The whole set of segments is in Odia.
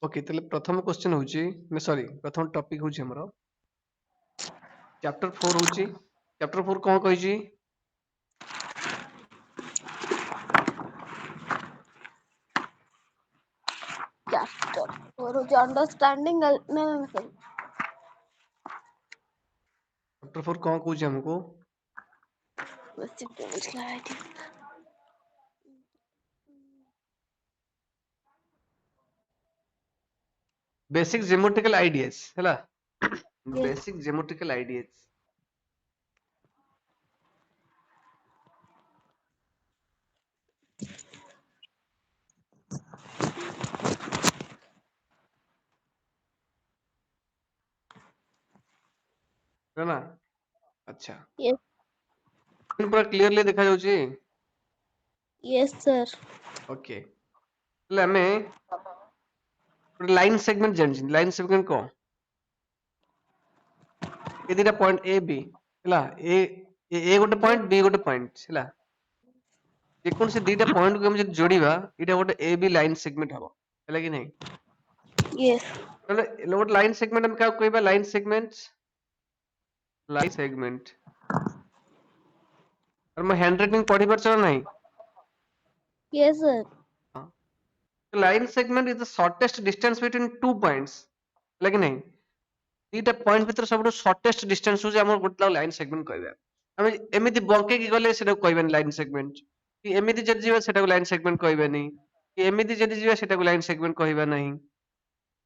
ओके ताले प्रथम क्वेश्चन होची मैं सॉरी प्रथम टॉपिक होची हमरो चैप्टर 4 होची चैप्टर 4 कोन कहै छी Chapter 4 होची अंडरस्टैंडिंग sorry, चैप्टर 4 कोन कहै छी हमको basic geometry ideas. Basic geometrical ideas हैला Yes. बेसिक ज्योमेट्रिकल आइडियाज है ना अच्छा Yes. पूरा क्लियरली देखा जाउची Yes, sir. ओके ले हमें लाइन सेगमेंट जानि लाइन सेगमेंट को ए दिटा पॉइंट ए बी हैला ए गोटे पॉइंट बी गोटे पॉइंट हैला जेकोन से दिटा पॉइंट को हम जब जोड़ीबा इटा गोटे ए बी लाइन सेगमेंट हबो हैला कि नहीं Yes. ताले गोटे लाइन सेगमेंट हम का कहबा लाइन सेगमेंट और मैं हैंडराइटिंग पढ़ी पारछ ना नहीं Yes, sir. हाँ line segment is the shortest distance between two points लेकिन नहीं दीटा पॉइंट भीतर सब शॉर्टेस्ट डिस्टेंस हो हमर गोटला लाइन सेगमेंट कहबा हम एमिति बंके की गले सेटा कहबा लाइन सेगमेंट कि एमिति जदि जीवा सेटा लाइन सेगमेंट कहबा नहीं कि एमिति जदि जीवा सेटा लाइन सेगमेंट कहबा नहीं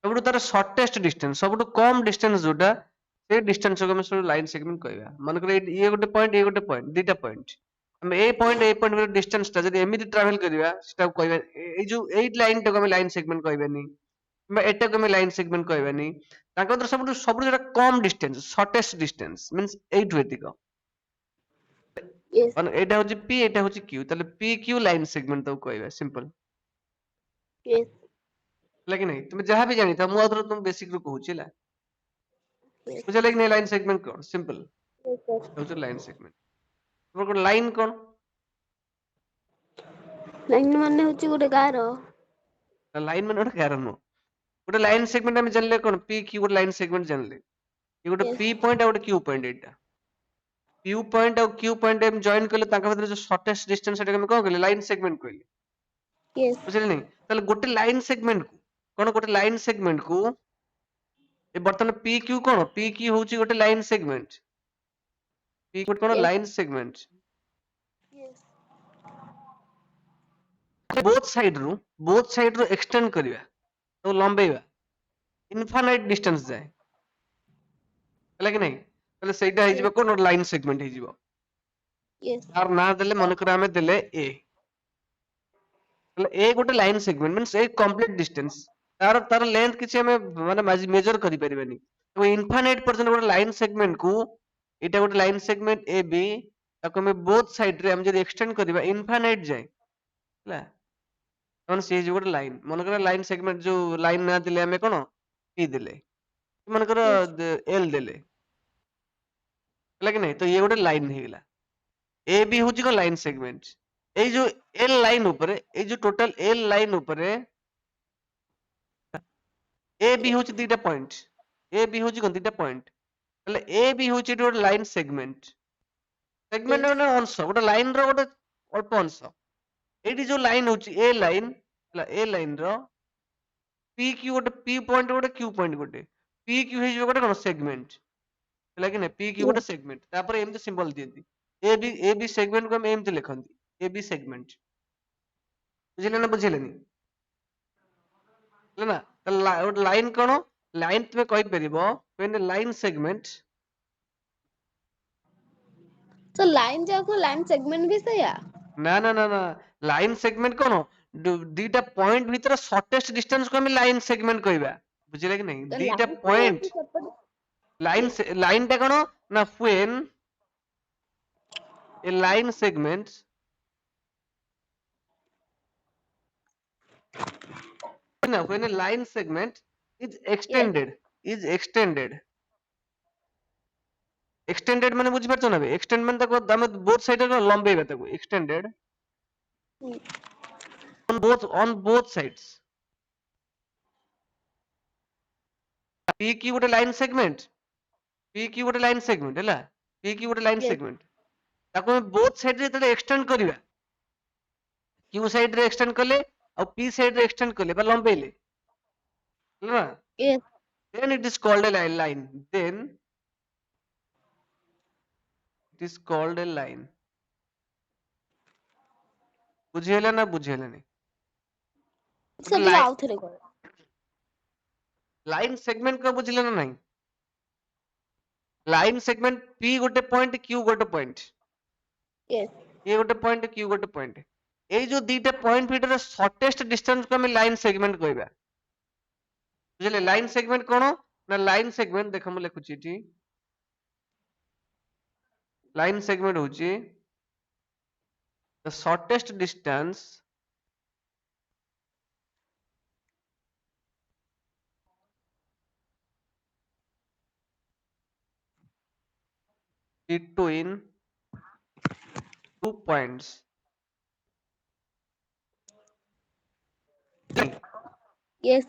सबुठु तार शॉर्टेस्ट डिस्टेंस सबुठु कम डिस्टेंस जोटा से डिस्टेंस को हम सब लाइन सेगमेंट कहबा मन करे ये गोटे पॉइंट दीटा पॉइंट हम ए पॉइंट डिस्टेंस ता जदि एमिति ट्रैवल करबा सेटा कहबा ए जो 8 लाइन तक हम लाइन सेगमेंट कहबानी मैं एटा को मैं लाइन सेगमेंट कहबानी ताको तो सब जोटा कम डिस्टेंस शॉर्टेस्ट डिस्टेंस मींस 8 व्यतिक Yes. माने एटा होची पी एटा होची क्यू ताले पी क्यू लाइन सेगमेंट तो कहबा सिंपल Yes. लेकिन नहीं तुम जहां भी जानी था मु आदर तुम बेसिक रू कहूची ला Yes. बुझे लेकिन लाइन सेगमेंट कोन सिंपल Yes, sir. होची लाइन सेगमेंट तुम को लाइन कोन लाइन माने होची गोटे गारो. लाइन में नोट कारण नो गोटे लाइन सेगमेंट हम जानले कोन पी क्यू गोटे लाइन सेगमेंट जानले ये गोटे Yes. पी पॉइंट और गोटे क्यू पॉइंट एटा पी पॉइंट और क्यू पॉइंट हम जॉइन करले ताका भीतर जो शॉर्टेस्ट डिस्टेंस सेटा हम कोन कहले लाइन सेगमेंट कहले Yes. बुझले नहीं ताले गोटे लाइन सेगमेंट को कोन गोटे लाइन सेगमेंट को ए बर्तन पी क्यू कोन पी क्यू होची गोटे लाइन सेगमेंट पी गोटे कोन Yes. Line segment Yes. Both side रो एक्सटेंड करबा तो लंबेबा इनफाइनाइट डिस्टेंस जाए हैला कि नहीं ताले सेटा हे Yes. जिवो कोन लाइन सेगमेंट हे जिवो Yes. तार ना देले मन कर हमें देले ए ताले ए गोटे लाइन सेगमेंट मींस ए कंप्लीट डिस्टेंस तार तार लेंथ किछि हमें माने मेजर करि परिबानी तो इनफाइनाइट पर्यंत गोटे लाइन सेगमेंट को एटा गोटे लाइन सेगमेंट ए बी ताको हमें बोथ साइड रे हम जदी एक्सटेंड करबा इनफाइनाइट जाए हैला तन से जो गोटे लाइन मन कर लाइन सेगमेंट जो लाइन ना दिले हमें कोन पी दिले मन कर Yes. एल दिले हैला कि नहीं तो ये गोटे लाइन हे गेला ए बी होची को लाइन सेगमेंट ए जो एल लाइन ऊपर ए जो टोटल एल लाइन ऊपर ए बी होची दीटा पॉइंट ए बी होची कोन दीटा पॉइंट ताले ए बी होची गोटे लाइन सेगमेंट सेगमेंट Yes. माने अंश गोटे लाइन रो गोटे अल्प अंश एटी जो लाइन होची ए लाइन ए लाइन रो पी क्यू गोटे पी पॉइंट गोटे क्यू पॉइंट गोटे पी क्यू हे जो गोटे कोन सेगमेंट हैला कि नहीं पी क्यू Yes. गोटे सेगमेंट तापर एमती सिंबल दियंती ए बी सेगमेंट को हम एमती लिखंती ए बी सेगमेंट बुझिले ना बुझिलेनी ହେଲା ନା ଗୋଟେ ଲାଇନ କଣ ଲାଇନ ତୁମେ କହିପାରିବ when a line segment So line जाको line segment भी सया. ନା ନା ନା ନା ଲାଇନ ସେଗମେଣ୍ଟ କଣ ଦିଟା ପଏଣ୍ଟ ଭିତରେ ସର୍ଟେଷ୍ଟ ଡିଷ୍ଟାନ୍ସ କୁ ଆମେ ଲାଇନ ସେଗମେଣ୍ଟ କହିବା ବୁଝିଲେ କି ନାହିଁ तो ଦିଟା line तो ପଏଣ୍ଟ होची सेपरेट. ଲାଇନ ଟା କଣ ନା when a line segment ନା when a line segment is Yes. extended extended माने बुझी पारछ ना बे एक्सटेंड माने ताको हम बोथ साइड रे लंबेबा ताको extended Hmm. on both sides PQ गोटे लाइन सेगमेंट, PQ गोटे लाइन सेगमेंट हैला, PQ गोटे लाइन Yes. सेगमेंट ताको हम बोथ साइड रे तले एक्सटेंड करिवा, Q साइड रे एक्सटेंड करले और P साइड रे एक्सटेंड करले बा लंबेले हैला, Yes. then it is called a line, then it is called a line. बुझियला ना बुझियला नहीं Sir, गोटे ଟିକେ ଆଉ ଥରେ କର। लाइन सेगमेंट का बुझिले ना नहीं, लाइन सेगमेंट P गोटे पॉइंट Q गोटे पॉइंट, Yes. ये गोटे पॉइंट Q गोटे पॉइंट, এই जो दीटा पॉइंट ভিতরে শর্টেস্ট ডিসটেন্স को हम लाइन सेगमेंट कहबा, বুঝলে লাइन सेगमेंट कोन ना लाइन सेगमेंट देख हम लिखुची टी, लाइन सेगमेंट होची the shortest distance between two points. Yes.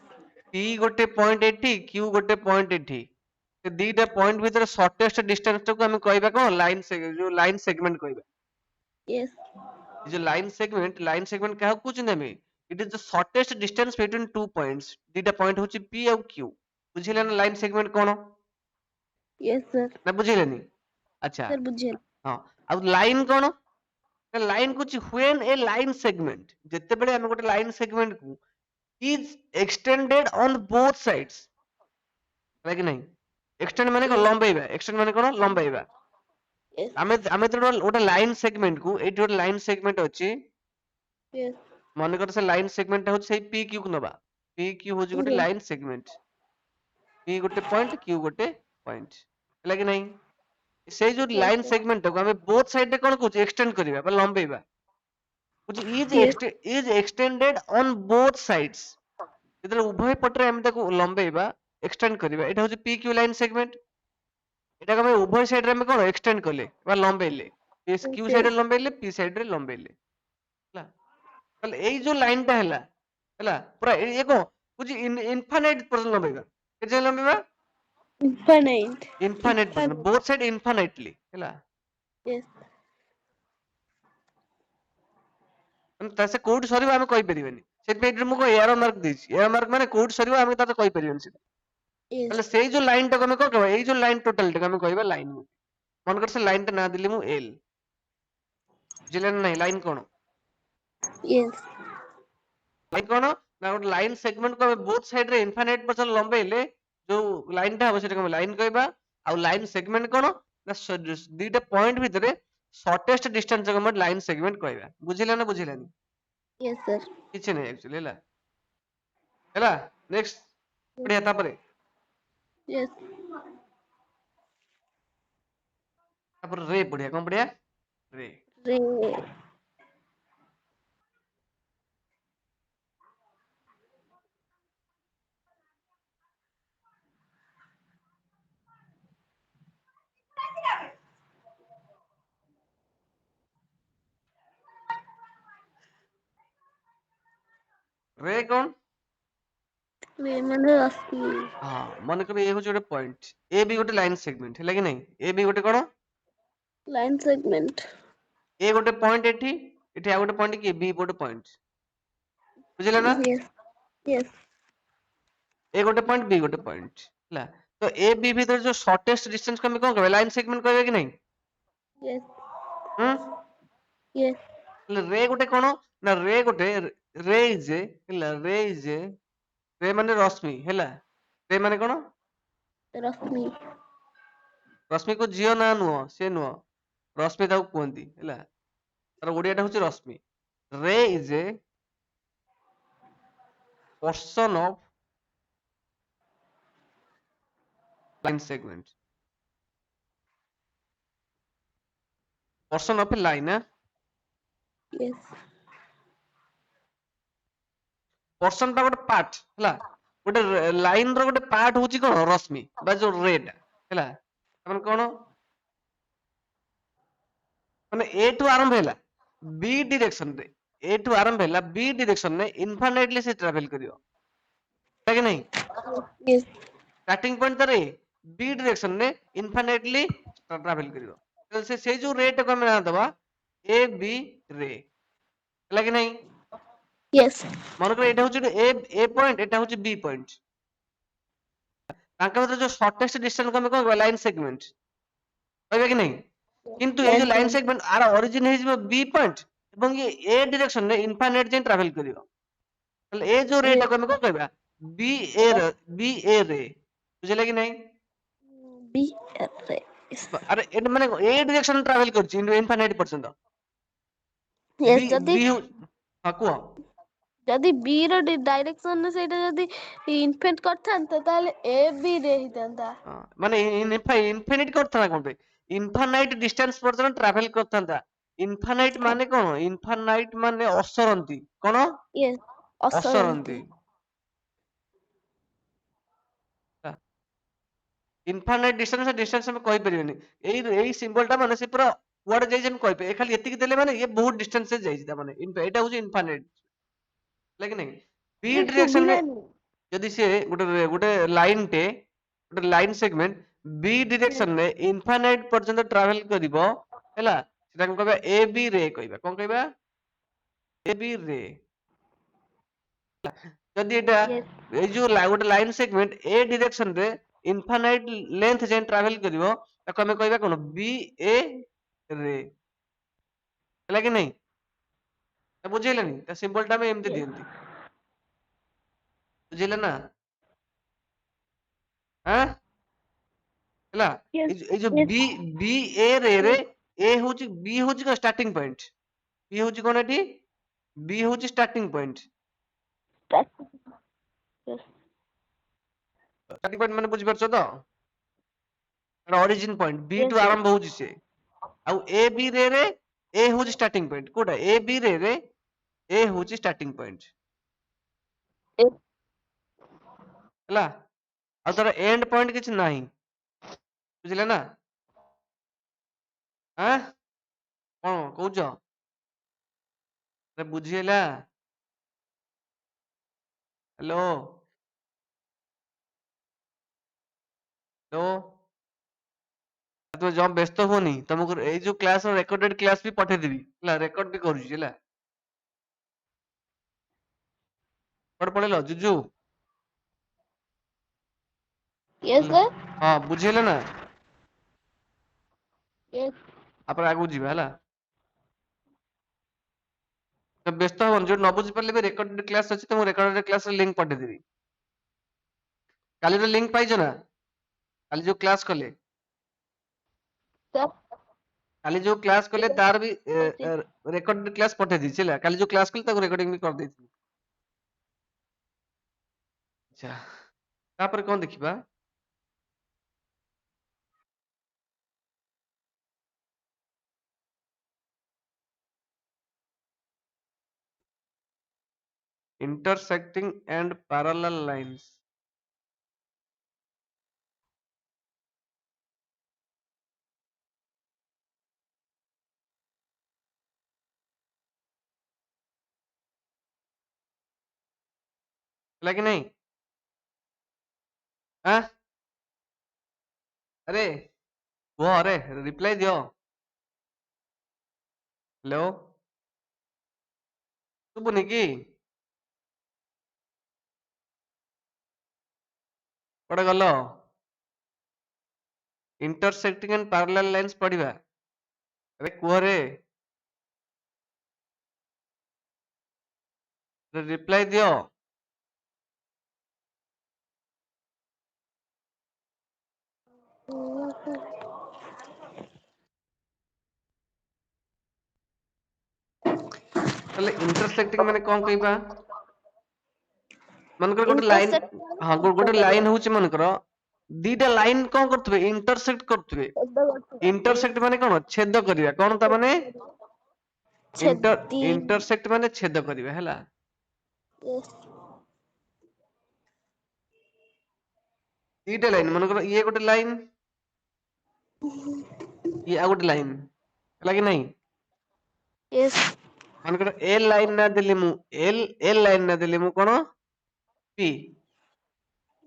P गोटे पॉइंट एठी, Q गोटे पॉइंट एठी, से दीटा पॉइंट भीतर शॉर्टेस्ट डिस्टेंस को हम कहबा कोन लाइन से जो लाइन सेगमेंट कहबा, Yes. जो लाइन सेगमेंट क्या कुछ नेमे, it is the shortest distance between two points, दीटा पॉइंट होची P और Q, बुझिले ना लाइन सेगमेंट कोन Yes, sir. ना बुझिलेनी, अच्छा Sir, ବୁଝିଗଲି। हां अब लाइन कोन, लाइन कुछ व्हेन ए लाइन सेगमेंट जते बेले हम गोटे लाइन सेगमेंट को is extended on both sides, है कि नहीं, एक्सटेंड माने को Yes. लंबाइबा, एक्सटेंड माने कोन लंबाइबा, Yes. हमें तो गोटे लाइन सेगमेंट को एटी गोटे लाइन सेगमेंट अछि, Yes. मन कर से लाइन सेगमेंट होछि सेही पी क्यू को नबा, पी क्यू होछि गोटे Yes. लाइन सेगमेंट, पी गोटे पॉइंट क्यू गोटे पॉइंट, है कि नहीं, सेही जो Yes, लाइन sir. सेगमेंट को हमें बोथ साइड रे कोन कुछ एक्सटेंड करिबा बा लंबाइबा, कुछ Yes. Is extended on both sides, इधर उभय पटरे हम ताको लंबाइबा एक्सटेंड करिबा, एटा होछि पी क्यू लाइन सेगमेंट, एटा को हम उभय साइड रे हम कोन एक्सटेंड करले बा लंबाइले, इस क्यू साइड रे Yes. लंबाइले पी साइड रे लंबाइले, ହେଲା তাহলে এই जो लाइन टा हैला हैला पूरा ये को कुछ इनफाइनाइट पर्यंत लंबाइबा, केते लंबाइबा Infinite. इनफाइनाइट पर्यंत, Infinite. बोथ साइड इनफाइनाइटली हैला, Yes. तासे कोड सरीबा हम कहि परिबेनी, सेत पे मु को एरो मार्क देछि, एरो मार्क माने कोड सरीबा हम ताते कहि परिबेनी से, Yes. তাহলে সেই जो लाइन टा को हम कहबा এই जो लाइन टोटल टा हम कहबा लाइन, मन कर से लाइन टा ना दिले मु एल, बुझिले नहीं लाइन कोन, Yes. लाइन कोन ना गोटे लाइन सेगमेंट को हम बोथ साइड रे इनफाइनाइट पर्यंत लंबाइले जो लाइन टा हम सेटा हम लाइन कहबा, आ लाइन सेगमेंट कोन ना दीटा पॉइंट भितरे शॉर्टेस्ट डिस्टेंस को हम लाइन सेगमेंट कहबा, बुझिले ना बुझिलेनी, Yes, sir. किछ नहीं एक्चुअली हैला, हैला नेक्स्ट बढ़िया तापरे Yes. तापर रे बढ़िया कोन बढ़िया रे, Ray. रे कोन Ray ମାନେ ରଶ୍ମି। हां मन कर ये हो जोटे पॉइंट ए बी गोटे लाइन सेगमेंट है कि नहीं, ए बी गोटे कोन Line segment. ए गोटे पॉइंट एठी एठी आ गोटे पॉइंट की बी गोटे पॉइंट, बुझिले ना, Yes. Yes. ए गोटे पॉइंट बी गोटे पॉइंट हैला, तो ए बी भीतर जो शॉर्टेस्ट डिस्टेंस को हम कोन कहबे लाइन सेगमेंट कहबे कि नहीं, Yes. हम Yes. रे गोटे कोन ना रे गोटे रे इज हैला, रे माने रश्मि हैला, रे माने कोन ରଶ୍ମି। रश्मि को जियो ना नुह से नुह, रश्मि ताऊ कहंती हैला, तार ओडियाटा होची रश्मि, रे is a portion of line segment, portion of a line, Yes. portion टा गोटे पार्ट हैला, गोटे लाइन रो गोटे पार्ट होची कोन रश्मि बा जो रेड हैला, तमन कोन माने ए टू आरंभ हैला बी डायरेक्शन रे, ए टू आरंभ हैला बी डायरेक्शन ने इनफाइनाइटली से ट्रैवल करियो, है कि नहीं, Yes. स्टार्टिंग पॉइंट तार ए बी डायरेक्शन ने इनफाइनाइटली ट्रैवल करिवो तो से जो रे को हम ना दबा ए बी रे ହେଲା କି ନାହିଁ yes ମନେକର ଏଇଟା ହଉଛି ଏ ପଏଣ୍ଟ ଏଟା ହଉଛି ବି ପଏଣ୍ଟ ତାଙ୍କ ଭିତରେ ଯୋଉ ସର୍ଟେଷ୍ଟ ଡିଷ୍ଟାନ୍ସ ଆମେ କଣ କହିବା ଲାଇନ ସେଗମେଣ୍ଟ କହିବା କି ନାହିଁ କିନ୍ତୁ ଏଇ ଯୋଉ yes ଲାଇନ ସେଗମେଣ୍ଟ ଆର ଅରିଜିନ ହେଇଯିବ ବି ପଏଣ୍ଟ ଏବଂ ଇଏ ଏ ଡିରେକ୍ସନ ରେ ଇନଫାଇନାଇଟ ଯାଏଁ ଟ୍ରାଭେଲ କରିବ ତାହେଲେ ଏ ଯୋଉ yes ରେଟାକୁ ଆମେ କଣ କହିବା ବି ଏ ବି ଏ ରେ ବୁଝିଲେ କି ନାହିଁ B yes ଆରେ ଏଟା ମାନେ ଏ ଡିରେକ୍ସନ ଟ୍ରାଭେଲ କରୁଛି ଇନଫାଇନାଇଟ ପର୍ଯ୍ୟନ୍ତ yes ବି ଯଦି ବି ହଁ କୁହ ଯଦି B ର ଡାଇରେକ୍ସନ ରେ ସେଇଟା ଯଦି ଇନଫିନିଟ କରିଥାନ୍ତା ତାହେଲେ A B ରେ ହେଇଥାନ୍ତା ମାନେ ଇନଫିନିଟ କରିଥାନ୍ତା କଣ ପାଇଁ ଇନଫାନାଇଟ ଡିଷ୍ଟାନ୍ସ ପର୍ଯ୍ୟନ୍ତ ଟ୍ରାଭେଲ କରିଥାନ୍ତା ଇନଫାନାଇଟ ମାନେ କଣ ଇନଫାନାଇଟ ମାନେ ଅସରନ୍ତି କଣ yes ଅସରନ୍ତି ଅସରନ୍ତି ଇନଫାନାଇଟ ଡିଷ୍ଟାନ୍ସ ଆମେ କହିପାରିବାନି ଏଇ ସିମ୍ବଲ ଟା ମାନେ ସେ ପୁରା କୁଆଡେ ଯାଇଛି ଆମେ କହିପାରିବା ଖାଲି ଏତିକି ଦେଲେ ମାନେ ଇଏ ବହୁତ ଡିଷ୍ଟାନ୍ସ ଯାଇଛି ତା ମାନେ ଏଇଟା ହଉଛି ଇନଫାନାଇଟ ହେଲା କି ନାଇଁ ବି ଯେ ଡିରେକ୍ସନ ରେ ଶୁଭିଲାନି ଯଦି ସେ ଗୋଟେ ଲାଇନ ଟେ ଗୋଟେ ଲାଇନ ସେଗମେଣ୍ଟ ବି ଡିରେକ୍ସନ ରେ ଇନଫାନାଇଟ ପର୍ଯ୍ୟନ୍ତ ଟ୍ରାଭେଲ କରିବ ହେଲା ସେଟାକୁ କହିବା ଏ ବି ରେ କହିବା କଣ କହିବା ଏ ବି ରେ ଯଦି ଏଟା yes ଏଇ ଯୋଉ ଗୋଟେ ଲାଇନ ସେଗମେଣ୍ଟ ଏ ଡିରେକ୍ସନ ରେ ଇନଫାନାଇଟ ଲେନ୍ଥ ଯାଏଁ ଟ୍ରାଭେଲ କରିବ ତାକୁ ଆମେ କହିବା କଣ ବି ଏ ରେ ହେଲା କି ନାଇଁ ବୁଝିହେଲାନି ତା ସିମ୍ବଲ ଟା ଆମେ ଏମିତି yes ଦିଅନ୍ତି ବୁଝିଲେ ନା ଆଁ ହେଲା yes ଏଇ ଯୋଉ yes ବି ବି ଏ ରେ ଏ ହଉଛି ବି ହଉଛି କଣ ଷ୍ଟାର୍ଟିଂ ପଏଣ୍ଟ ବି ହଉଛି କଣ ଏଠି ବି ହଉଛି starting point yes starting point ମାନେ ବୁଝିପାରୁଛ ତ ଅରିଜିନ ପଏଣ୍ଟ ବି yes ଟୁ yes ଆରମ୍ଭ ହଉଛି ସେ ଆଉ ଏ ବି ରେ ଏ ହଉଛି ଷ୍ଟାର୍ଟିଂ ପଏଣ୍ଟ କୋଉଟା ଏ ବି ରେ ଏ ହଉଛି ଷ୍ଟାର୍ଟିଂ ପଏଣ୍ଟ yes ହେଲା ଆଉ ତାର ଏଣ୍ଡ ପଏଣ୍ଟ କିଛି ନାହିଁ ବୁଝିଲେ ନା ଆଁ କଣ କହୁଛ ବୁଝି ହେଲା ହ୍ୟାଲୋ ହ୍ୟାଲୋ ତମେ ଜମା ବ୍ୟସ୍ତ ହୁଅନି ତମକୁ ଏଇ ଯୋଉ କ୍ଲାସ ରେକର୍ଡେଡ କ୍ଲାସ ବି ପଠେଇଦେବି ହେଲା ରେକର୍ଡ ବି କରୁଛି ହେଲା କୁଆଡେ ପଳେଇଲ ଜୁଜୁ yes sir ହଁ ବୁଝିହେଲା ନା yes ତାପରେ ଆଗକୁ ଯିବା ହେଲା ବ୍ୟସ୍ତ ହବନି ଯୋଉଠି ନ ବୁଝି ପାରିଲେ ବି ରେକର୍ଡେଡ କ୍ଲାସ ଅଛି ତମକୁ ରେକର୍ଡେଡ କ୍ଲାସ ଲିଙ୍କ ପଠେଇଦେବି କାଲିର ଲିଙ୍କ ପାଇଛ ନା କାଲି ଯୋଉ କ୍ଲାସ କଲେ sir କାଲି ଯୋଉ କ୍ଲାସ କଲେ ତାର ବି ଅଛି ରେକର୍ଡେଡ କ୍ଲାସ ପଠେଇ ଦେଇଛି ହେଲା କାଲି ଯୋଉ କ୍ଲାସ କଲେ ତାକୁ ରେକର୍ଡିଂ ବି କରିଦେଇଥିଲି ଆଚ୍ଛା ତାପରେ କଣ ଦେଖିବା intersecting and parallel lines ହେଲା କି ନାଇଁ ଆଁ ଆରେ କୁହ ଆରେ ରିପ୍ଲାଇ ଦିଅ ହ୍ୟାଲୋ ଶୁଭୁନି କି କୁଆଡେ ଗଲ intersecting and parallel lines ପଢିବା ଆରେ କୁହରେ ରିପ୍ଲାଇ ଦିଅ ତାହେଲେ intersecting ମାନେ କଣ କହିବା ମନେକର ଗୋଟେ ଲାଇନ intersect ହଁ ଗୋଟେ ଲାଇନ ହଉଛି ମନେକର ଦିଟା ଲାଇନ କଣ କରୁଥିବେ ଇଣ୍ଟରସେକ୍ଟ କରୁଥିବେ ଇଣ୍ଟରସେକ୍ଟ ମାନେ କଣ ଛେଦ କରିବା କଣ ତା ମାନେ ଛେଦି ଇଣ୍ଟରସେକ୍ଟ ମାନେ ଛେଦ କରିବା ହେଲା yes ଦିଟା ଲାଇନ ମନେକର ଇଏ ଗୋଟେ ଲାଇନ ଇଏ ଆଉ ଗୋଟେ ଲାଇନ ହେଲା କି ନାଇଁ yes ମନେକର ଏଲ ଲାଇନ ନା ଦେଲି ମୁଁ ଏଲ ଲାଇନ ନା ଦେଲି ମୁଁ କଣ ପି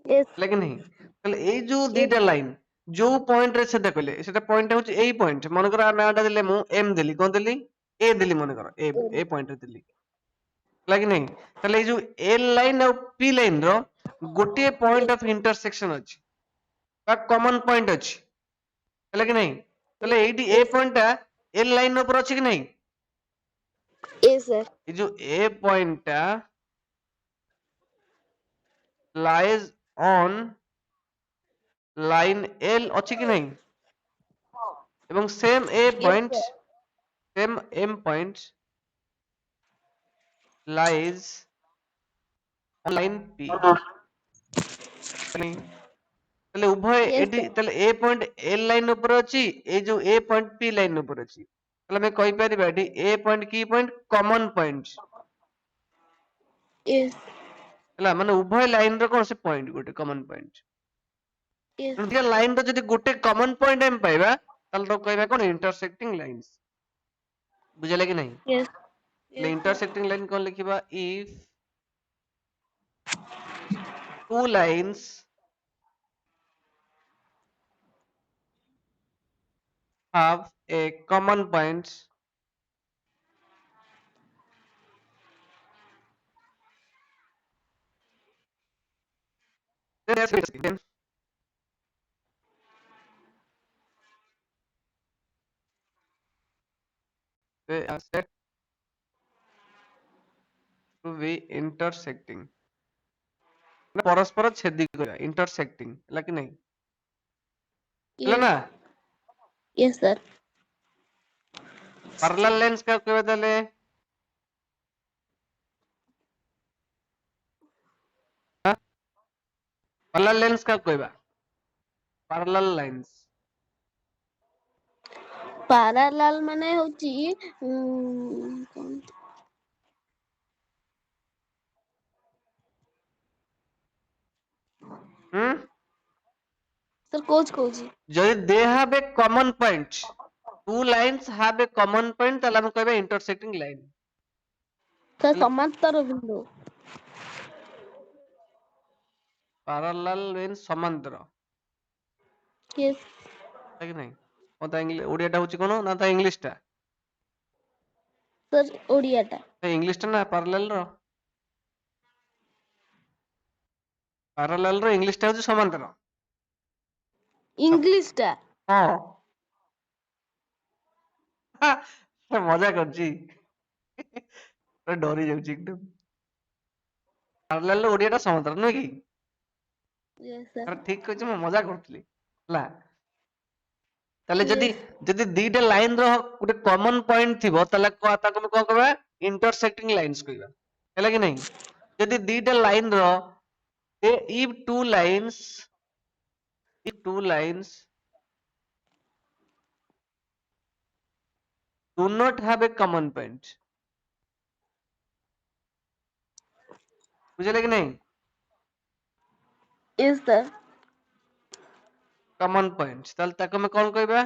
yes ହେଲା କି ନାହିଁ তাহলে এই যে দুইটা লাইন ଯୋଉ ପଏଣ୍ଟ ରେ ଛେଦ କଲେ ସେଟା ପଏଣ୍ଟ ହଉଛି ଏଇ ପଏଣ୍ଟ ମନେକର ନାଁଟା ଦେଲେ ମୁଁ ଏମ ଦେଲି କଣ ଦେଲି ଏ ଦେଲି ମନେକର ଏ ପଏଣ୍ଟ ରେ ଦେଲି ହେଲା କି ନାହିଁ ତାହେଲେ ଏଇ ଯୋଉ ଏଲ ଲାଇନ ଆଉ ପି ଲାଇନ ର ଗୋଟିଏ ପଏଣ୍ଟ ଅଫ ଇଣ୍ଟରସେକ୍ସନ ଅଛି ବା କମନ ପଏଣ୍ଟ ଅଛି ହେଲା କି ନାହିଁ ତାହେଲେ ଏଇଠି ଏ ପଏଣ୍ଟ ଟା ଏଲ ଲାଇନ ଉପରେ ଅଛି କି ନାହିଁ yes sir ଏ ଯୋଉ ଏ ପଏଣ୍ଟ ଟା ଲାଇଜ ଅନ ଲାଇନ ଏଲ ଅଛି କି ନାହିଁ ଏବଂ same A yes point sir same M point lies on line P ତାହେଲେ ଉଭୟ yes ଏଠି sir ତାହେଲେ ଏ ପଏଣ୍ଟ ଏଲ ଲାଇନ ଉପରେ ଅଛି ଏଇ ଯୋଉ ଏ ପଏଣ୍ଟ ପି ଲାଇନ ଉପରେ ଅଛି ତାହେଲେ ଆମେ କହିପାରିବା ଏଠି ଏ ପଏଣ୍ଟ କି ପଏଣ୍ଟ କମନ ପଏଣ୍ଟ yes ହେଲା ମାନେ ଉଭୟ ଲାଇନ ର କଣ ସେ ପଏଣ୍ଟ ଗୋଟେ କମନ ପଏଣ୍ଟ yes ଦୁଇଟା ଲାଇନ ର ଯଦି ଗୋଟେ କମନ ପଏଣ୍ଟ ଆମେ ପାଇବା ତାହେଲେ ତାକୁ କହିବା କଣ ଇଣ୍ଟରସେକ୍ଟିଂ ଲାଇନ୍ସ ବୁଝିଲା କି ନାହିଁ yes ହେଲେ yes sir ଇଣ୍ଟରସେକ୍ଟିଂ ଲାଇନ କଣ ଲେଖିବା if two lines have a common point then they are said to be intersecting ମାନେ ପରସ୍ପର ଛେଦି କରିବା intersecting ହେଲା କି ନାହିଁ ହେଲା yes ନା yes sir parallel lines କାହାକୁ କହିବା ତାହେଲେ parallel lines କାହାକୁ କହିବା parallel lines parallel ମାନେ ହଉଛି ହୁଁ sir କହୁଛି ଯଦି they have a common point two lines have a common point ତାହେଲେ ଆମେ କହିବା intersecting line sir ହେଲେ ସମାନ୍ତର ବିନ୍ଦୁ parallel means ସମାନ୍ତର yes ହେଲା କି ନାହିଁ ତା ଓଡିଆଟା ହଉଛି କଣ ନା ତା ଇଂଲିଶ ଟା sir ଓଡିଆ ଟା ଇଂଲିଶ ଟା ନା parallel ର parallel ର ଇଂଲିଶ ଟା ହଉଛି ସମାନ୍ତର ଇଂଲିଶ ଟା ହଁ ମଜା କରୁଛି ପୁରା ଡରି ଯାଉଛି ଏକଦମ parallel ର ଓଡିଆ ଟା ସମାନ୍ତର ନୁହେଁ କି yes sir ଆରେ ଠିକ କହିଛି ମୁଁ ମଜା କରୁଥିଲି ହେଲା ତାହେଲେ ଯଦି yes ଯଦି ଦିଟା ଲାଇନ ର ଗୋଟେ କମନ ପଏଣ୍ଟ ଥିବ ତାହେଲେ ତାକୁ ଆମେ କଣ କହିବା ଇଣ୍ଟରସେକ୍ଟିଂ ଲାଇନ୍ସ କହିବା ହେଲା କି ନାହିଁ ଯଦି ଦିଟା ଲାଇନ ର if two lines do not have a common point ବୁଝିଲେ କି ନାହିଁ yes sir common points ତାହେଲେ ତାକୁ ଆମେ କଣ କହିବା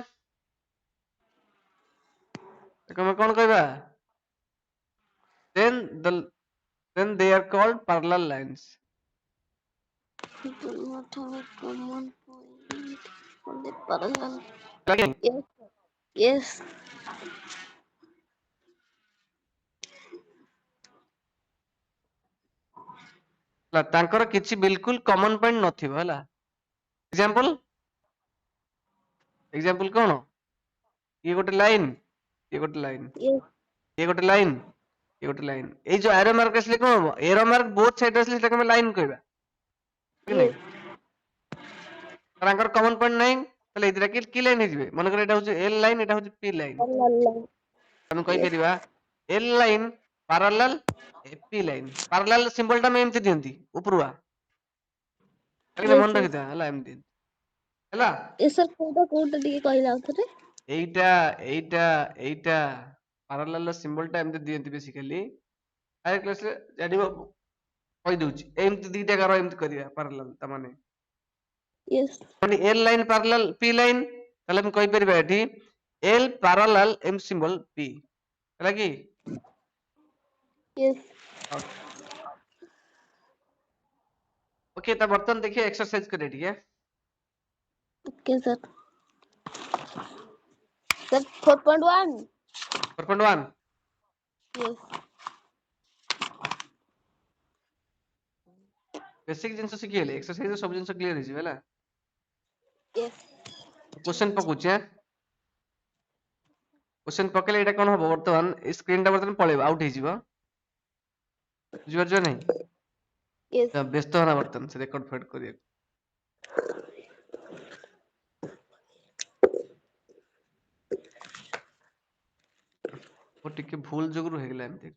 ତାକୁ ଆମେ କଣ କହିବା then the then they are called parallel lines do not have a common point on the parallel ହେଲା କି ନାହିଁ? yes yes ହେଲା ତାଙ୍କର କିଛି ବିଲକୁଲ କମନ ପଏଣ୍ଟ ନଥିବ ହେଲା ଏକ୍ସାମ୍ପଲ ଏକ୍ସାମ୍ପଲ କଣ ଇଏ ଗୋଟେ ଲାଇନ ଇଏ ଗୋଟେ ଲାଇନ yes ଇଏ ଗୋଟେ ଲାଇନ ଇଏ ଗୋଟେ ଲାଇନ ଏଇ ଯୋଉ ଆରୋ ମାର୍କ ଆସିଲେ କଣ ହବ ଏରୋ ମାର୍କ ବୋଥ ସାଇଡ୍ ଆସିଲେ ସେଟାକୁ ଆମେ ଲାଇନ କହିବା କି yes ନାହିଁ ତାଙ୍କର କମନ ପଏଣ୍ଟ ନାହିଁ ତାହେଲେ ଏଇଟା କି ଲାଇନ ହେଇଯିବେ ମନେକର ଏଇଟା ହଉଛି ଏଲ ଲାଇନ ଏଇଟା ହଉଛି ପି ଲାଇନ parallel ଆମେ yes କହିପାରିବା L line parallel P line parallel symbol ଟା ଆମେ ଏମିତି ଦିଅନ୍ତି ଉପରୁଆ ହେଲା yes ମନେ yes ରଖିଥା ହେଲା ଏମିତି ହେଲା yes sir କୋଉଟା ଟିକେ କହିଲେ ଆଉଥରେ ଏଇଟା ଏଇଟା ଏଇଟା ପାରାଲାଲ ର ସିମ୍ବଲ ଟା ଏମିତି ଦିଅନ୍ତି ବେସିକାଲି ହାୟର କ୍ଲାସ ରେ ଜାଣିବ କହିଦଉଛି ଏମିତି ଦିଟା ଗାର ଏମିତି କରିବା ପାରାଲାଲ ତା ମାନେ yes L line parallel P line ତାହେଲେ ଆମେ କହିପାରିବା ଏଠି L parallel M symbol P ହେଲା କି yes ଓକେ ତ ବର୍ତ୍ତମାନ ଦେଖିବା ଏକ୍ସରସାଇଜ କରିବା ଟିକେ okay sir. Sir 4.1। 4.1 yes basic things शिखिले एक्सरसाइज सब जिंस क्लियर हिज होला यस क्वेश्चन पकुचे क्वेश्चन पकेले एटा कोन हबो वर्तमान स्क्रीन टा वर्तमान पळेबो आउट हिजिबो बुझि परछो नै यस व्यस्त हना वर्तमान से रेकॉर्ड फाइट करिया ओ टिके भूल जोगुरु हे गेला एमती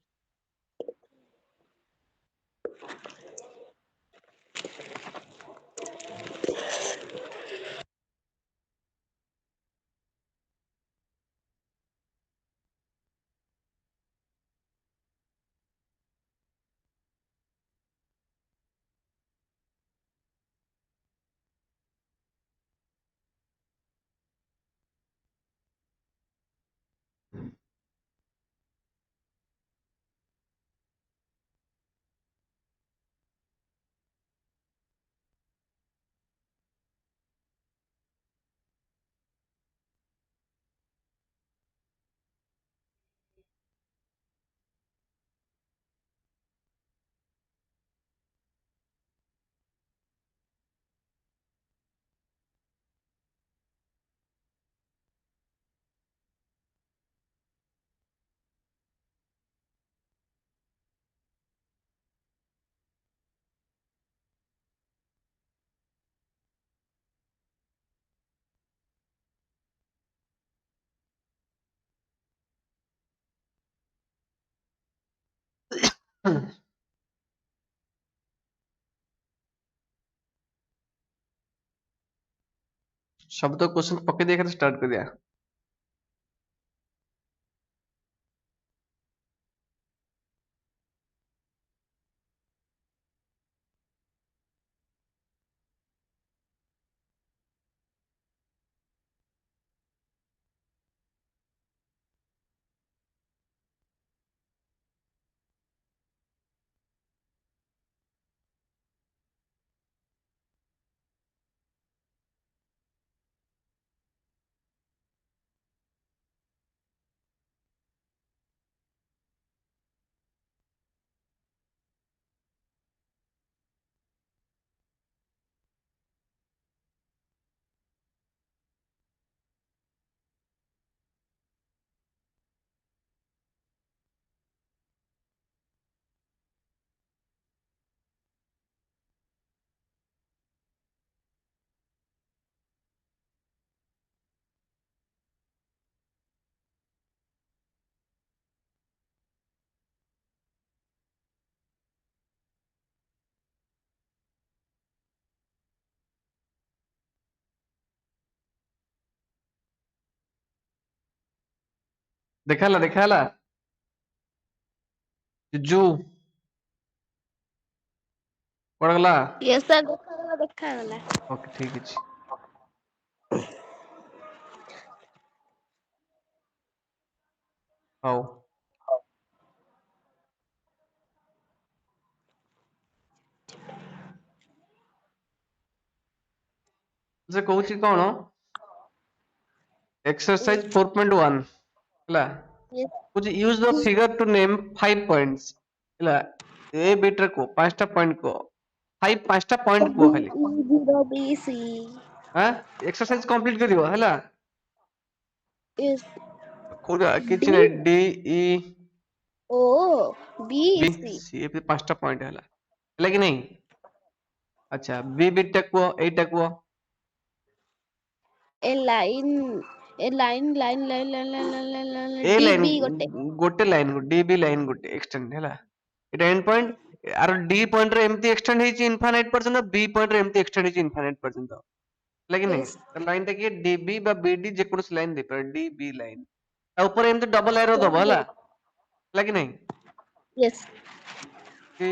सब तो क्वेश्चन पके देखा स्टार्ट कर दिया देखा ला जू पड़गला यस सर ଦେଖାଗଲା। ओके ठीक है हाउ जे कहूची कोन एक्सरसाइज 4.1 हला यस कुछ use the figure to name 5 points हला ए बिट को पांचटा पॉइंट को 5 पांचटा पॉइंट को खाली BC हां एक्सरसाइज कंप्लीट करियो हला यस कोडा D किछ नै D E O B BC C पे पांचटा पॉइंट हला हला कि नहीं अच्छा बी बिट टा को एटा को ए लाइन ए लाइन DB ଗୋଟେ गोटे लाइन डी बी लाइन गोटे एक्सटेंड हला एटा and point R D point रे एमती एक्सटेंड हेची इनफाइनाइट पर्यंत बी पॉइंट रे एमती एक्सटेंड हेची इनफाइनाइट पर्यंत लगे नहीं यस तो लाइन टा कि डीबी बा बीडी जे कोनस लाइन दे पर डीबी लाइन ता ऊपर एमती डबल एरो दबो हला लगे नहीं यस कि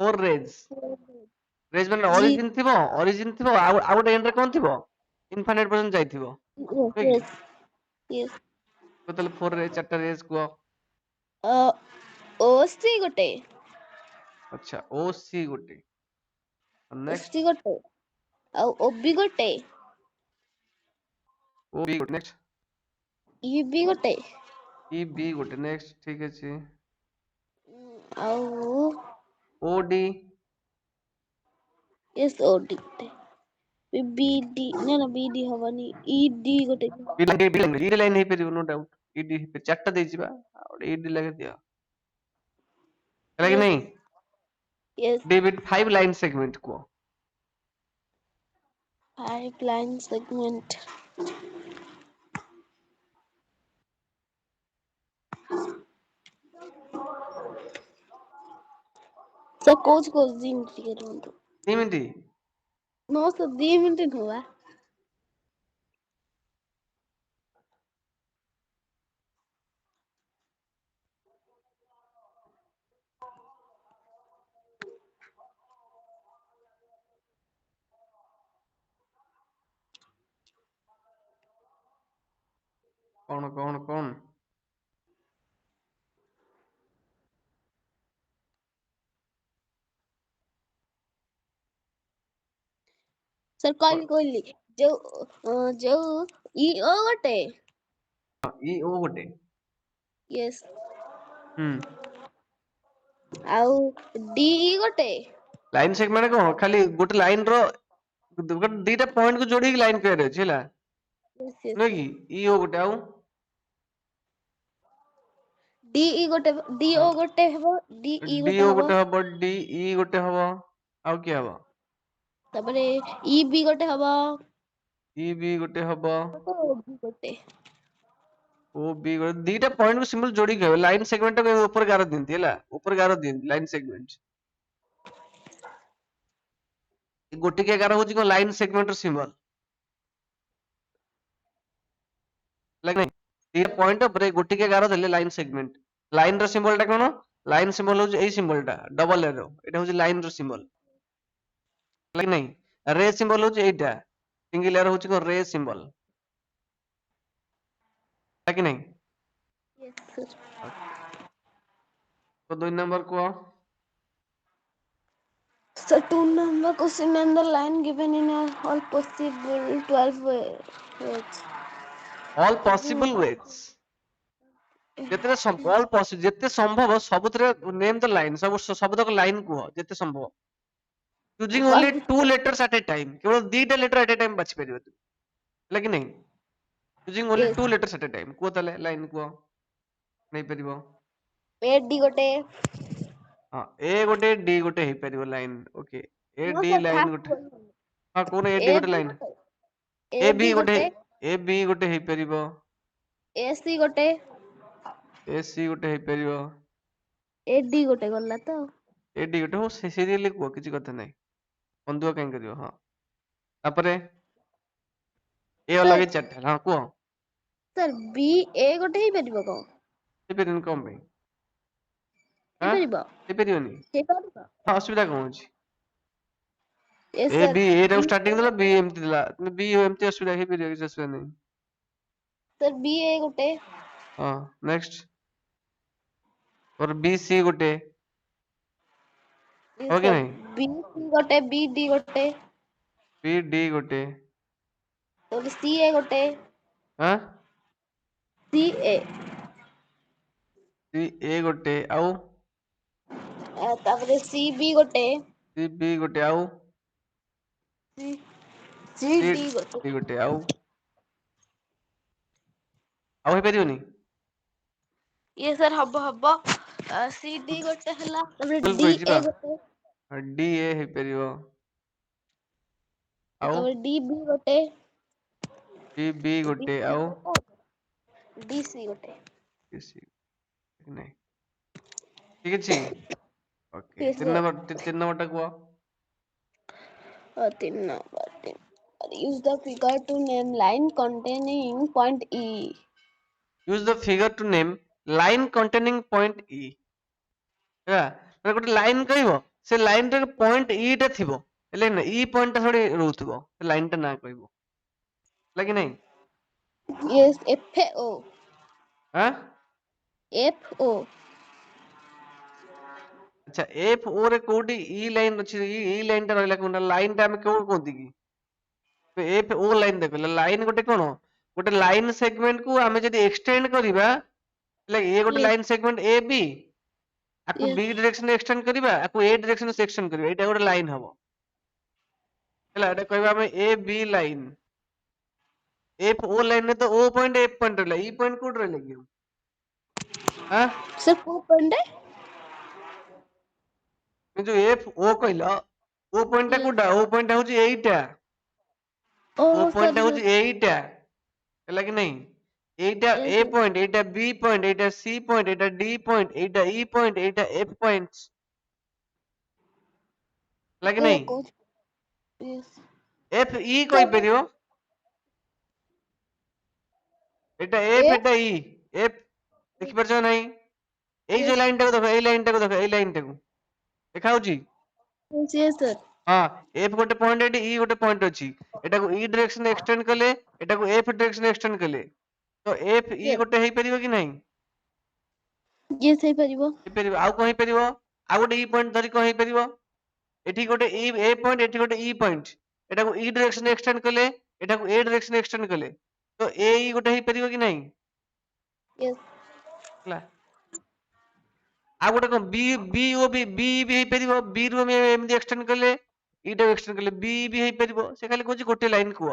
फोर रेज माने G ओरिजिन थिबो आउट एंड रे कोन थिबो इनफाइनाइट पर्यंत जाइथिबो यस ठीक है यस यस तो ताले फोर रे चारटा रेज को OC ଗୋଟେ अच्छा ओ सी गोटे नेक्स्ट SC ଗୋଟେ ଆଉ OB ଗୋଟେ O B ଗୋଟେ next EB ଗୋଟେ E B ଗୋଟେ next ଠିକ ଅଛି ଆଉ O D SOD ଗୋଟେ BD ନା BD ହବନି ED ଗୋଟେ E ଲାଇନ୍ ହେଇପାରିବ नो डाउट E D ଚାରିଟା ଦେଇଛି ବା ଆଉ ଗୋଟେ E D ଲାଗେ ଦିଅ ହେଲା କି yes ନାଇଁ yes D with 5 line segment କୁହ 5 line segment sir coach coach 2 minute ଟିକେ ରୁହନ୍ତୁ 2 ମିନିଟ୍ नो सर 2 ମିନିଟ ନୁହଁ କଣ सर କହିଲି ଯୋଉ EO ଗୋଟେ E O ଗୋଟେ yes ହୁଁ ଆଉ DE ଗୋଟେ ଲାଇନ୍ ସେଗମେଣ୍ଟ କଣ ଖାଲି ଗୋଟେ ଲାଇନ ର ଦିଟା ପଏଣ୍ଟ କୁ ଯୋଡିକି ଲାଇନ କହିବାର ଅଛି ହେଲା yes yes ନୁହେଁ କି E O ଗୋଟେ ଆଉ DE ଗୋଟେ DO ଗୋଟେ ହେବ DE D ଗୋଟେ O ହବ ଗୋଟେ ହବ D E ଗୋଟେ ହବ ଆଉ କିଏ ହବ ତାପରେ EB ଗୋଟେ ହବ E B ଗୋଟେ ହବ OB ଗୋଟେ O B ଗୋଟେ ଦିଟା ପଏଣ୍ଟ କୁ ସିମ୍ବଲ ଯୋଡିକି କହିବ ଲାଇନ ସେଗମେଣ୍ଟ ଟା ଉପରେ ଗାର ଦିଅନ୍ତି ହେଲା ଉପରେ ଗାର ଦିଅନ୍ତି ଲାଇନ ସେଗମେଣ୍ଟ ଗୋଟିକିଆ ଗାର ହଉଛି କଣ ଲାଇନ ସେଗମେଣ୍ଟ ର ସିମ୍ବଲ ହେଲା ଦିଟା ପଏଣ୍ଟ ଉପରେ ଗୋଟିକିଆ ଗାର ଦେଲେ ଲାଇନ ସେଗମେଣ୍ଟ ଲାଇନ ର ସିମ୍ବଲ ଟା କଣ ଲାଇନ ସିମ୍ବଲ ହଉଛି ଏଇ ସିମ୍ବଲ ଟା ଡବଲ ଏରୋ ଏଇଟା ହଉଛି ଲାଇନ ର ସିମ୍ବଲ ହେଲା କି ନାଇଁ ରେ ସିମ୍ବଲ ହଉଛି ଏଇଟା ସିଙ୍ଗଲ ଏରୋ ହଉଛି କଣ ରେ ସିମ୍ବଲ ହେଲା କି ନାଇଁ yes sir ତ 2 ନମ୍ବର କୁହ So 2 number question and the line given in all possible 12 ways. All possible ways ଯେତେ ସମ୍ଭବ ସବୁଥିରେ ନେମ୍ ଦ ଲାଇନ ସବୁତକ ଲାଇନ କୁହ ଯେତେ ସମ୍ଭବ using only One, 2 letters at a time କେବଳ ଦିଟା ଲେଟର at a time ବାଛି ପାରିବ ତୁ ହେଲା କି ନାଇଁ using only yes. 2 letters at a time କୁହ ତାହେଲେ ଲାଇନ କୁହ ନେଇପାରିବ AD ଗୋଟେ ହଁ ଏ ଗୋଟେ ଡି ଗୋଟେ ହେଇପାରିବ ଲାଇନ ଓକେ ଏ no D sir line first ଗୋଟେ one. ହଁ କହୁନ ଏ ଡି ଗୋଟେ AB ଲାଇନ ଗୋଟେ ଏ ବି AD ଗୋଟେ ଗୋଟେ ଏ ବି ଗୋଟେ ହେଇପାରିବ AC ଗୋଟେ ଏ ସି ଗୋଟେ ହେଇପାରିବ AD ଗୋଟେ ଗଲା ତ ଏ ଡି ଗୋଟେ ହଉ ସିରିଏଲି କୁହ କିଛି କଥା ନାହିଁ ମନ ଦୁଃଖ କାହିଁ କରିବ ହଁ ତାପରେ ଏ sir ଅଲଗା ଚାରିଟା ହଁ କୁହ sir BA ଗୋଟେ ହେଇପାରିବ କଣ ହେଇପାରିବନି କଣ ପାଇଁ ଆଁ ହେଇପାରିବ ହେଇପାରିବନି ହେଇପାରିବ ହଁ ଅସୁବିଧା କଣ ଅଛି yes ଏ sir ବି ଏ ଟାକୁ BA ଷ୍ଟାର୍ଟିଂ ଦେଲା ବି ଏମିତି ଦେଲା ବି ଏମିତି ଅସୁବିଧା ହେଇପାରିବ କିଛି ଅସୁବିଧା ନାହିଁ sir BA ଗୋଟେ ହଁ ନେକ୍ସଟ और बी सी ଗୋଟେ yes ହବ କି sir ନାହିଁ BC ଗୋଟେ BD ଗୋଟେ ବି ଡି ଗୋଟେ ତାପରେ CA ଗୋଟେ ଆଁ CA ସି ଏ ଗୋଟେ ଆଉ ତାପରେ CB ଗୋଟେ ସି ବି ଗୋଟେ ଆଉ C ସି CD ଡି ଗୋଟେ ଗୋଟେ ଆଉ ହେଇପାରିବନି ଇଏ ସାର୍ ହବ CD ଗୋଟେ ହେଲା ତାପରେ ଟୋଟାଲ କହିଛି ବା DA ଗୋଟେ ଡି ଏ ହେଇପାରିବ ଆଉ ତାପରେ DB ଗୋଟେ ଡି ବି ଗୋଟେ DC ଆଉ DC ଗୋଟେ ସି ନାହିଁ ଠିକ ଅଛି okay yes 3 sir number 3 number ଟା କୁହ 3 number use the figure to name line containing point E use the figure to name line containing point E ହେଲା ମାନେ ଗୋଟେ ଲାଇନ କହିବ ସେ ଲାଇନ ରେ ପଏଣ୍ଟ ଇ ଟା ଥିବ ହେଲେ ନା ଇ ପଏଣ୍ଟ ଟା ସେଠି ରହୁଥିବ ସେ ଲାଇନ ଟା ନା କହିବ ହେଲା କି ନାଇଁ yes FO ଆଁ FO ଆଚ୍ଛା ଏଫ ଓ ରେ କୋଉଠି ଇ ଲାଇନ ଅଛି ଇ ଲାଇନ ଟା ରହିଲା କୋଉଟା ଲାଇନ ଟା ଆମେ କୋଉ କୁହନ୍ତି କି एफ ओ लाइन देख लाइन गोटे कोन गोटे लाइन सेगमेंट को आमे जदी एक्सटेंड करिबा लाइक ये गोटे yes line segment A B आकु yes बी डायरेक्शन एक्सटेंड करिबा आकु ए डायरेक्शन से एक्सटेंड करिबा एटा गोटे लाइन हबो हला एटा कहबा हमें A B line F O line में तो ओ पॉइंट एफ पॉइंट रहला ई पॉइंट कोड रहले कि हां sir को पॉइंट है जो एफ ओ कहला ओ पॉइंट टा yes कोडा ओ पॉइंट होची एईटा ओ oh पॉइंट sorry sir होची एईटा ହେଲା कि नहीं एटा yes ए sir पॉइंट एटा बी पॉइंट एटा सी पॉइंट एटा डी पॉइंट एटा ई पॉइंट एटा एफ पॉइंट्स ହେଲା कि oh नहीं coach yes F E sir कहि परियो एटा F a Etah E F देखि परछ नहीं एई जो yes लाइन टा को देखो एई लाइन टा को देखो एई लाइन टा को देखा होची yes yes sir हां एफ गोटे पॉइंट एटी ई गोटे पॉइंट अछि एटा को ई डायरेक्शन एक्सटेंड कले एटा को एफ डायरेक्शन एक्सटेंड कले तो एफ ई yes गोटे हेई परिबो कि नहीं yes ହେଇ ପାରିବ हेई परिबो आउ को हेई परिबो आउ गोटे ई पॉइंट धरि को हेई परिबो एठी गोटे ई ए पॉइंट एठी गोटे ई पॉइंट एटा को ई डायरेक्शन एक्सटेंड कले एटा को ए डायरेक्शन एक्सटेंड कले तो ए ई गोटे हेई परिबो कि नहीं yes हला आ गोटे को बी बी ओ बी हेई परिबो बी रो में एमदी एक्सटेंड कले ई टा एक्सटेंड कले बी हेई परिबो से खाली कोची गोटे लाइन को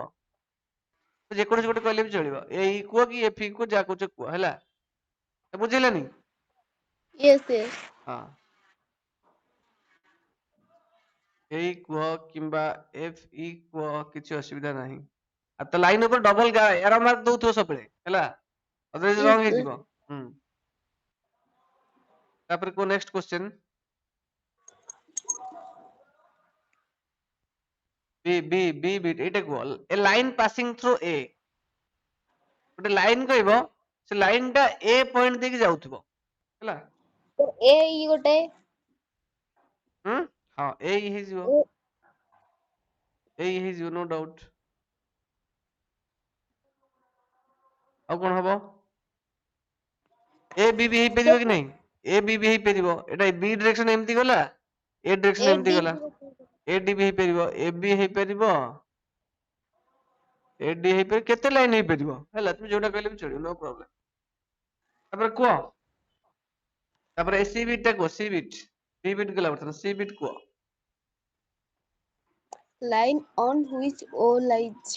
तो जे कोनोसी गोटे कहले भी चलिबो ए ई को कि एफ ई को जा कोच को हला बुझिलानी yes yes हां ए को किंबा एफ ई को किछि असुविधा नाही आ तो लाइन ऊपर डबल एरो मार्क दउथो सबले हला अदरवाइज yes रॉन्ग हे sir जिवो तापर को नेक्स्ट क्वेश्चन बी बिट एटा को ए लाइन पासिंग थ्रू ए गोटे लाइन कहबो से लाइन टा ए पॉइंट देके जाउथबो हला तो a ଇ ଗୋଟେ हम हां ए ही जिवो o ए ही जिवो नो डाउट आ कोन हबो ए बी भी हेई परिबो कि नहीं ए बी भी हेई परिबो एटा बी डायरेक्शन एम्ति गला ए डायरेक्शन a एम्ति d गला ए डी भी हेई परिबो A B hay परिबो A D हेई पर केते लाइन हेई परिबो हला तुम जोटा कहले भी चलियो नो प्रॉब्लम तापर को तापर सी बिट टा को सी बिट बी बिट गला बर्तन सी बिट को line on which o lies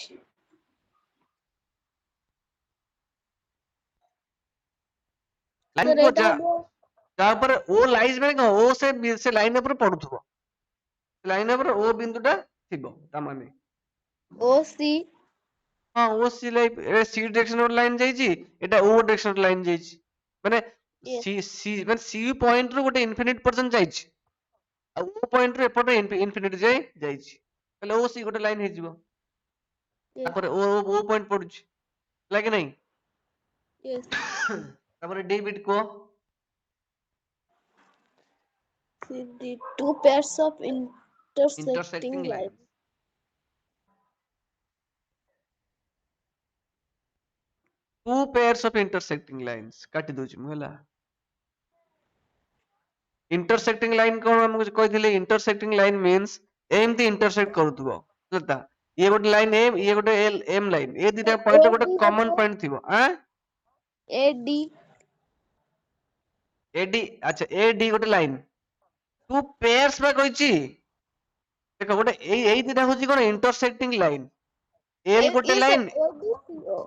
line sir को ଏଇଟା जा ହବ जा पर ओ लाइज में ओ से लाइन ऊपर पडुथबो लाइन ऊपर ओ बिंदु टा थिबो ता माने o c हां ओ सी लाइन ए सी डायरेक्शन और लाइन जाई छी एटा ओ डायरेक्शन लाइन जाई छी माने yes सी माने सी पॉइंट रो गोटे इन्फिनिट पर्सन जाई छी आ ओ पॉइंट रो एपटे इन्फिनिट जाई छी पहले ओ सी गोटे लाइन हे जिवो yes तापर ओ पॉइंट पडुची लागे नहीं yes तापर डी बिट को see the two pairs of intersecting intersecting line lines two pairs of intersecting lines काटी दोची मु हला इंटरसेक्टिंग लाइन कोन हम कहिथिले इंटरसेक्टिंग लाइन मींस एमती इंटरसेक्ट करथुबो लता ये गोटे लाइन ए ये गोटे एल एम लाइन ए दिटा पॉइंट गोटे AD कॉमन ଗୋଟେ पॉइंट थिबो आ AD एडी अच्छा ए डी गोटे लाइन टू पेयर्स बा कहिची देखो गोटे एई दिटा होची कोन इंटरसेक्टिंग लाइन एल गोटे yes sir लाइन ADCO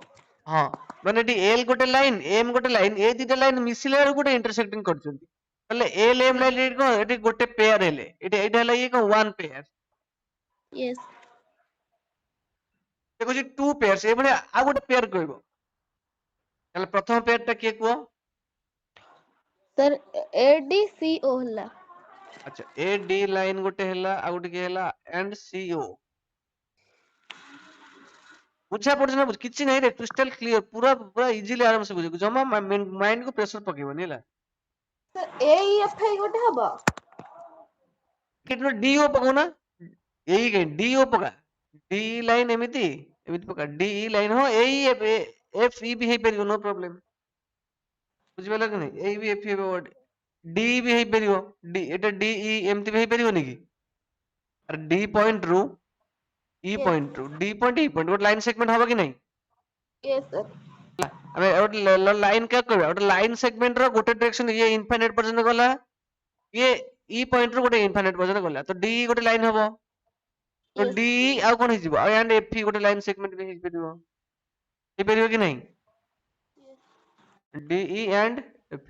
हां माने एटी एल गोटे लाइन एम गोटे लाइन ए दिटा लाइन मिसिले गोटे इंटरसेक्टिंग करचंती એટલે એલ એમ લાઈન એટી કોણ એટી ଗୋଟେ પેયર ହେଲେ ଏଠି ଏଇଟା ହେଲା ଇଏ କଣ ୱାନ୍ ପେୟାର yes ଦେଖୁଛି ଟୁ ପେୟାର୍ସ ଏଇଭଳିଆ ଆଉ ଗୋଟେ ପେୟାର କହିବ ତାହେଲେ ପ୍ରଥମ ପେୟାର ଟା କିଏ କୁହ sir ADCO ହେଲା ଆଚ୍ଛା ଏ ଡି ଲାଇନ ଗୋଟେ ହେଲା ଆଉ ଗୋଟେ କିଏ ହେଲା ଏଣ୍ଡ ସି ଓ ବୁଝା ପଡୁଛି ନା କିଛି ନାହିଁ ରେ କ୍ରିସ୍ଟାଲ କ୍ଲିୟର ପୁରା ପୁରା ଇଜିଲି ଆରାମ ସେ ବୁଝିବୁ ଜମା ମାଇଣ୍ଡ କୁ ପ୍ରେସର ପକେଇବନି ହେଲା sir AEFI ଗୋଟେ ହବ କିନ୍ତୁ ଡି ଓ ପକଉନା ଏଇ କାଇଁ ଡି ଓ ପକା ଡି ଲାଇନ ଏମିତି ଏମିତି ପକା ଡି ଲାଇନ ହଁ ଏଇ ଏଫ ଇ ବି ହେଇପାରିବ ନୋ ପ୍ରୋବ୍ଲେମ ବୁଝିପାରିଲ କି ନାଇଁ ଏଇ ବି ଏଫ ହେବ ଡି ବି ହେଇପାରିବ ଡି ଏଟା ଡି ଇ ଏମିତି ବି ହେଇପାରିବନି କି ଆରେ ଡି ପଏଣ୍ଟ ରୁ ଇ Yes. ପଏଣ୍ଟ ରୁ ଡି ପଏଣ୍ଟ ଇ ପଏଣ୍ଟ ଗୋଟେ ଲାଇନ ସେଗମେଣ୍ଟ ହବ କି ନାହିଁ? Yes, sir. ଆମେ ଗୋଟେ ଲାଇନ କାହା କହିବା ଗୋଟେ ଲାଇନ ସେଗମେଣ୍ଟ ର ଗୋଟେ ଡିରେକ୍ସନ ଇଏ ଇନଫାଇନାଇଟ ପର୍ଯ୍ୟନ୍ତ ଗଲା, ଇଏ ଇ ପଏଣ୍ଟ ରୁ ଗୋଟେ ଇନଫାଇନାଇଟ ପର୍ଯ୍ୟନ୍ତ ଗଲା, ତ ଡି ଗୋଟେ ଲାଇନ ହବ, ତ Yes. ଡି ଆଉ କଣ ହେଇଯିବ ଆଣ୍ଡ ଏଫ ଗୋଟେ ଲାଇନ ସେଗମେଣ୍ଟ ବି ହେଇପାରିବ କି ନାହିଁ? ଡିଇ ଆଣ୍ଡ ଏଫ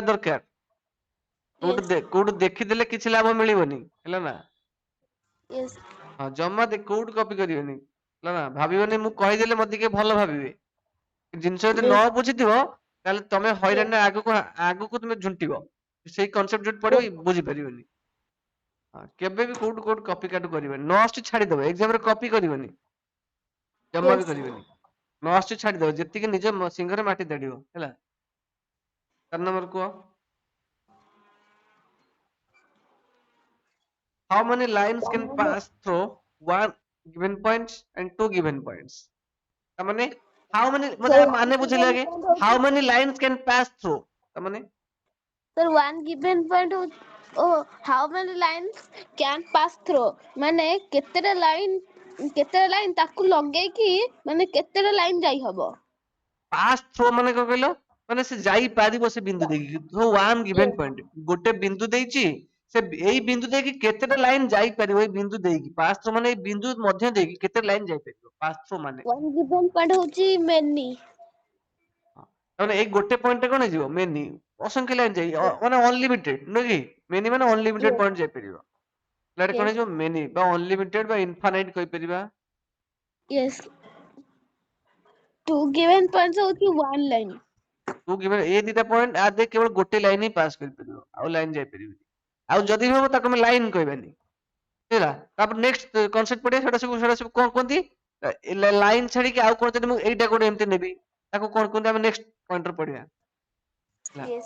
ଦରକାର, Yes. କୋଉଠୁ ଦେଖିଦେଲେ କିଛି ଲାଭ ମିଳିବନି ହେଲା ନା। Yes. ହଁ ଜମା କୋଉଠୁ କପି କରିବେନି ହେଲା ନା, ଭାବିବନି ମୁଁ କହିଦେଲେ ମତେ କିଏ ଭଲ ଭାବିବେ, ଜିନିଷ ଯଦି ନ Yes. ବୁଝିଥିବ ତାହେଲେ ତମେ Yes. ହଇରାଣରେ ଆଗକୁ ତମେ ଝୁଣ୍ଟିବ, ସେଇ କନସେପ୍ଟ ଯୋଉଠି ପଢିବ Yes. ବୁଝିପାରିବନି। ହଁ, କେବେ ବି କୋଉଠୁ କପି କାଟ କରିବେନି, ନଷ୍ଟ ଛାଡିଦବ, ଏକ୍ସାମ ରେ କପି କରିବନି, ଜମା ବି Yes. କରିବେନି, ନଷ୍ଟ ଛାଡିଦବ, ଯେତିକି ନିଜ ସିଂହରେ ମାଟି ତାଡିବ ହେଲା। 4 ନମ୍ବର କୁହ। How many lines can pass through one given point and two given points? ତା ମାନେ how many Sir, ମତେ one ମାନେ ବୁଝେଇଲେ given ଆଗେ, point how ହଉଛି many lines can pass through, ତା ମାନେ sir one given point ହଉଛି how many lines can pass through ମାନେ କେତେଟା ଲାଇନ ତାକୁ ଲଗେଇକି ମାନେ କେତେଟା ଲାଇନ ଯାଇ ହବ। ପାସ୍ ଥ୍ରୋ ମାନେ କଣ କହିଲ, ମାନେ ସେ ଯାଇପାରିବ ସେ ବିନ୍ଦୁ ଦେଇକି, through one given Yes. point, ଗୋଟେ ବିନ୍ଦୁ ଦେଇଛି, ସେ ଏଇ ବିନ୍ଦୁ ଦେଇକି କେତେଟା ଲାଇନ ଯାଇପାରିବ, ଏଇ ବିନ୍ଦୁ ଦେଇକି ପାସ୍ ଥ୍ରୋ ମାନେ ଏଇ ବିନ୍ଦୁ ମଧ୍ୟ ଦେଇକି କେତେ ଲାଇନ ଯାଇପାରିବ ପାସ୍ ଥ୍ରୋ ମାନେ। One given point ହଉଛି many. ତାମାନେ ଏଇ ଗୋଟେ ପଏଣ୍ଟ କଣ ହେଇଯିବ ମେନି, ଅସଂଖ୍ୟ ଲାଇନ ଯାଇ Yes. ମାନେ ଅନଲିମିଟେଡ ନୁହେଁ କି, ମେନି ମାନେ ଅନଲିମିଟେଡ Yes. ପଏଣ୍ଟ ଯାଇପାରିବ, ଏଇଟା କଣ Yes. ହେଇଯିବ ମେନି ବା ଅନଲିମିଟେଡ ବା ଇନଫାନାଇଟ କହିପାରିବା। Yes. Two given points ହଉଛି one line. ତୁ କେବଳ ଏ ଦିଟା ପଏଣ୍ଟ ଆ ଦେଇ କେବଳ ଗୋଟେ ଲାଇନ ହିଁ ପାସ୍ କରିପାରିବ, ଆଉ ଲାଇନ ଯାଇପାରିବନି, ଆଉ ଯଦି ବି ହବ ତାକୁ ଆମେ ଲାଇନ କହିବାନି ହେଲା। ତାପରେ ନେକ୍ସଟ କନସେପ୍ଟ ପଡିବା, ସେଟା ସବୁ କଣ କୁହନ୍ତି, ଲାଇନ ଛାଡିକି ଆଉ କଣ, ଯଦି ମୁଁ ଏଇଟା ଗୋଟେ ଏମିତି ନେବି ତାକୁ କଣ କୁହନ୍ତି, ଆମେ ନେକ୍ସଟ ପଏଣ୍ଟରେ ପଢିବା ହେଲା। Yes.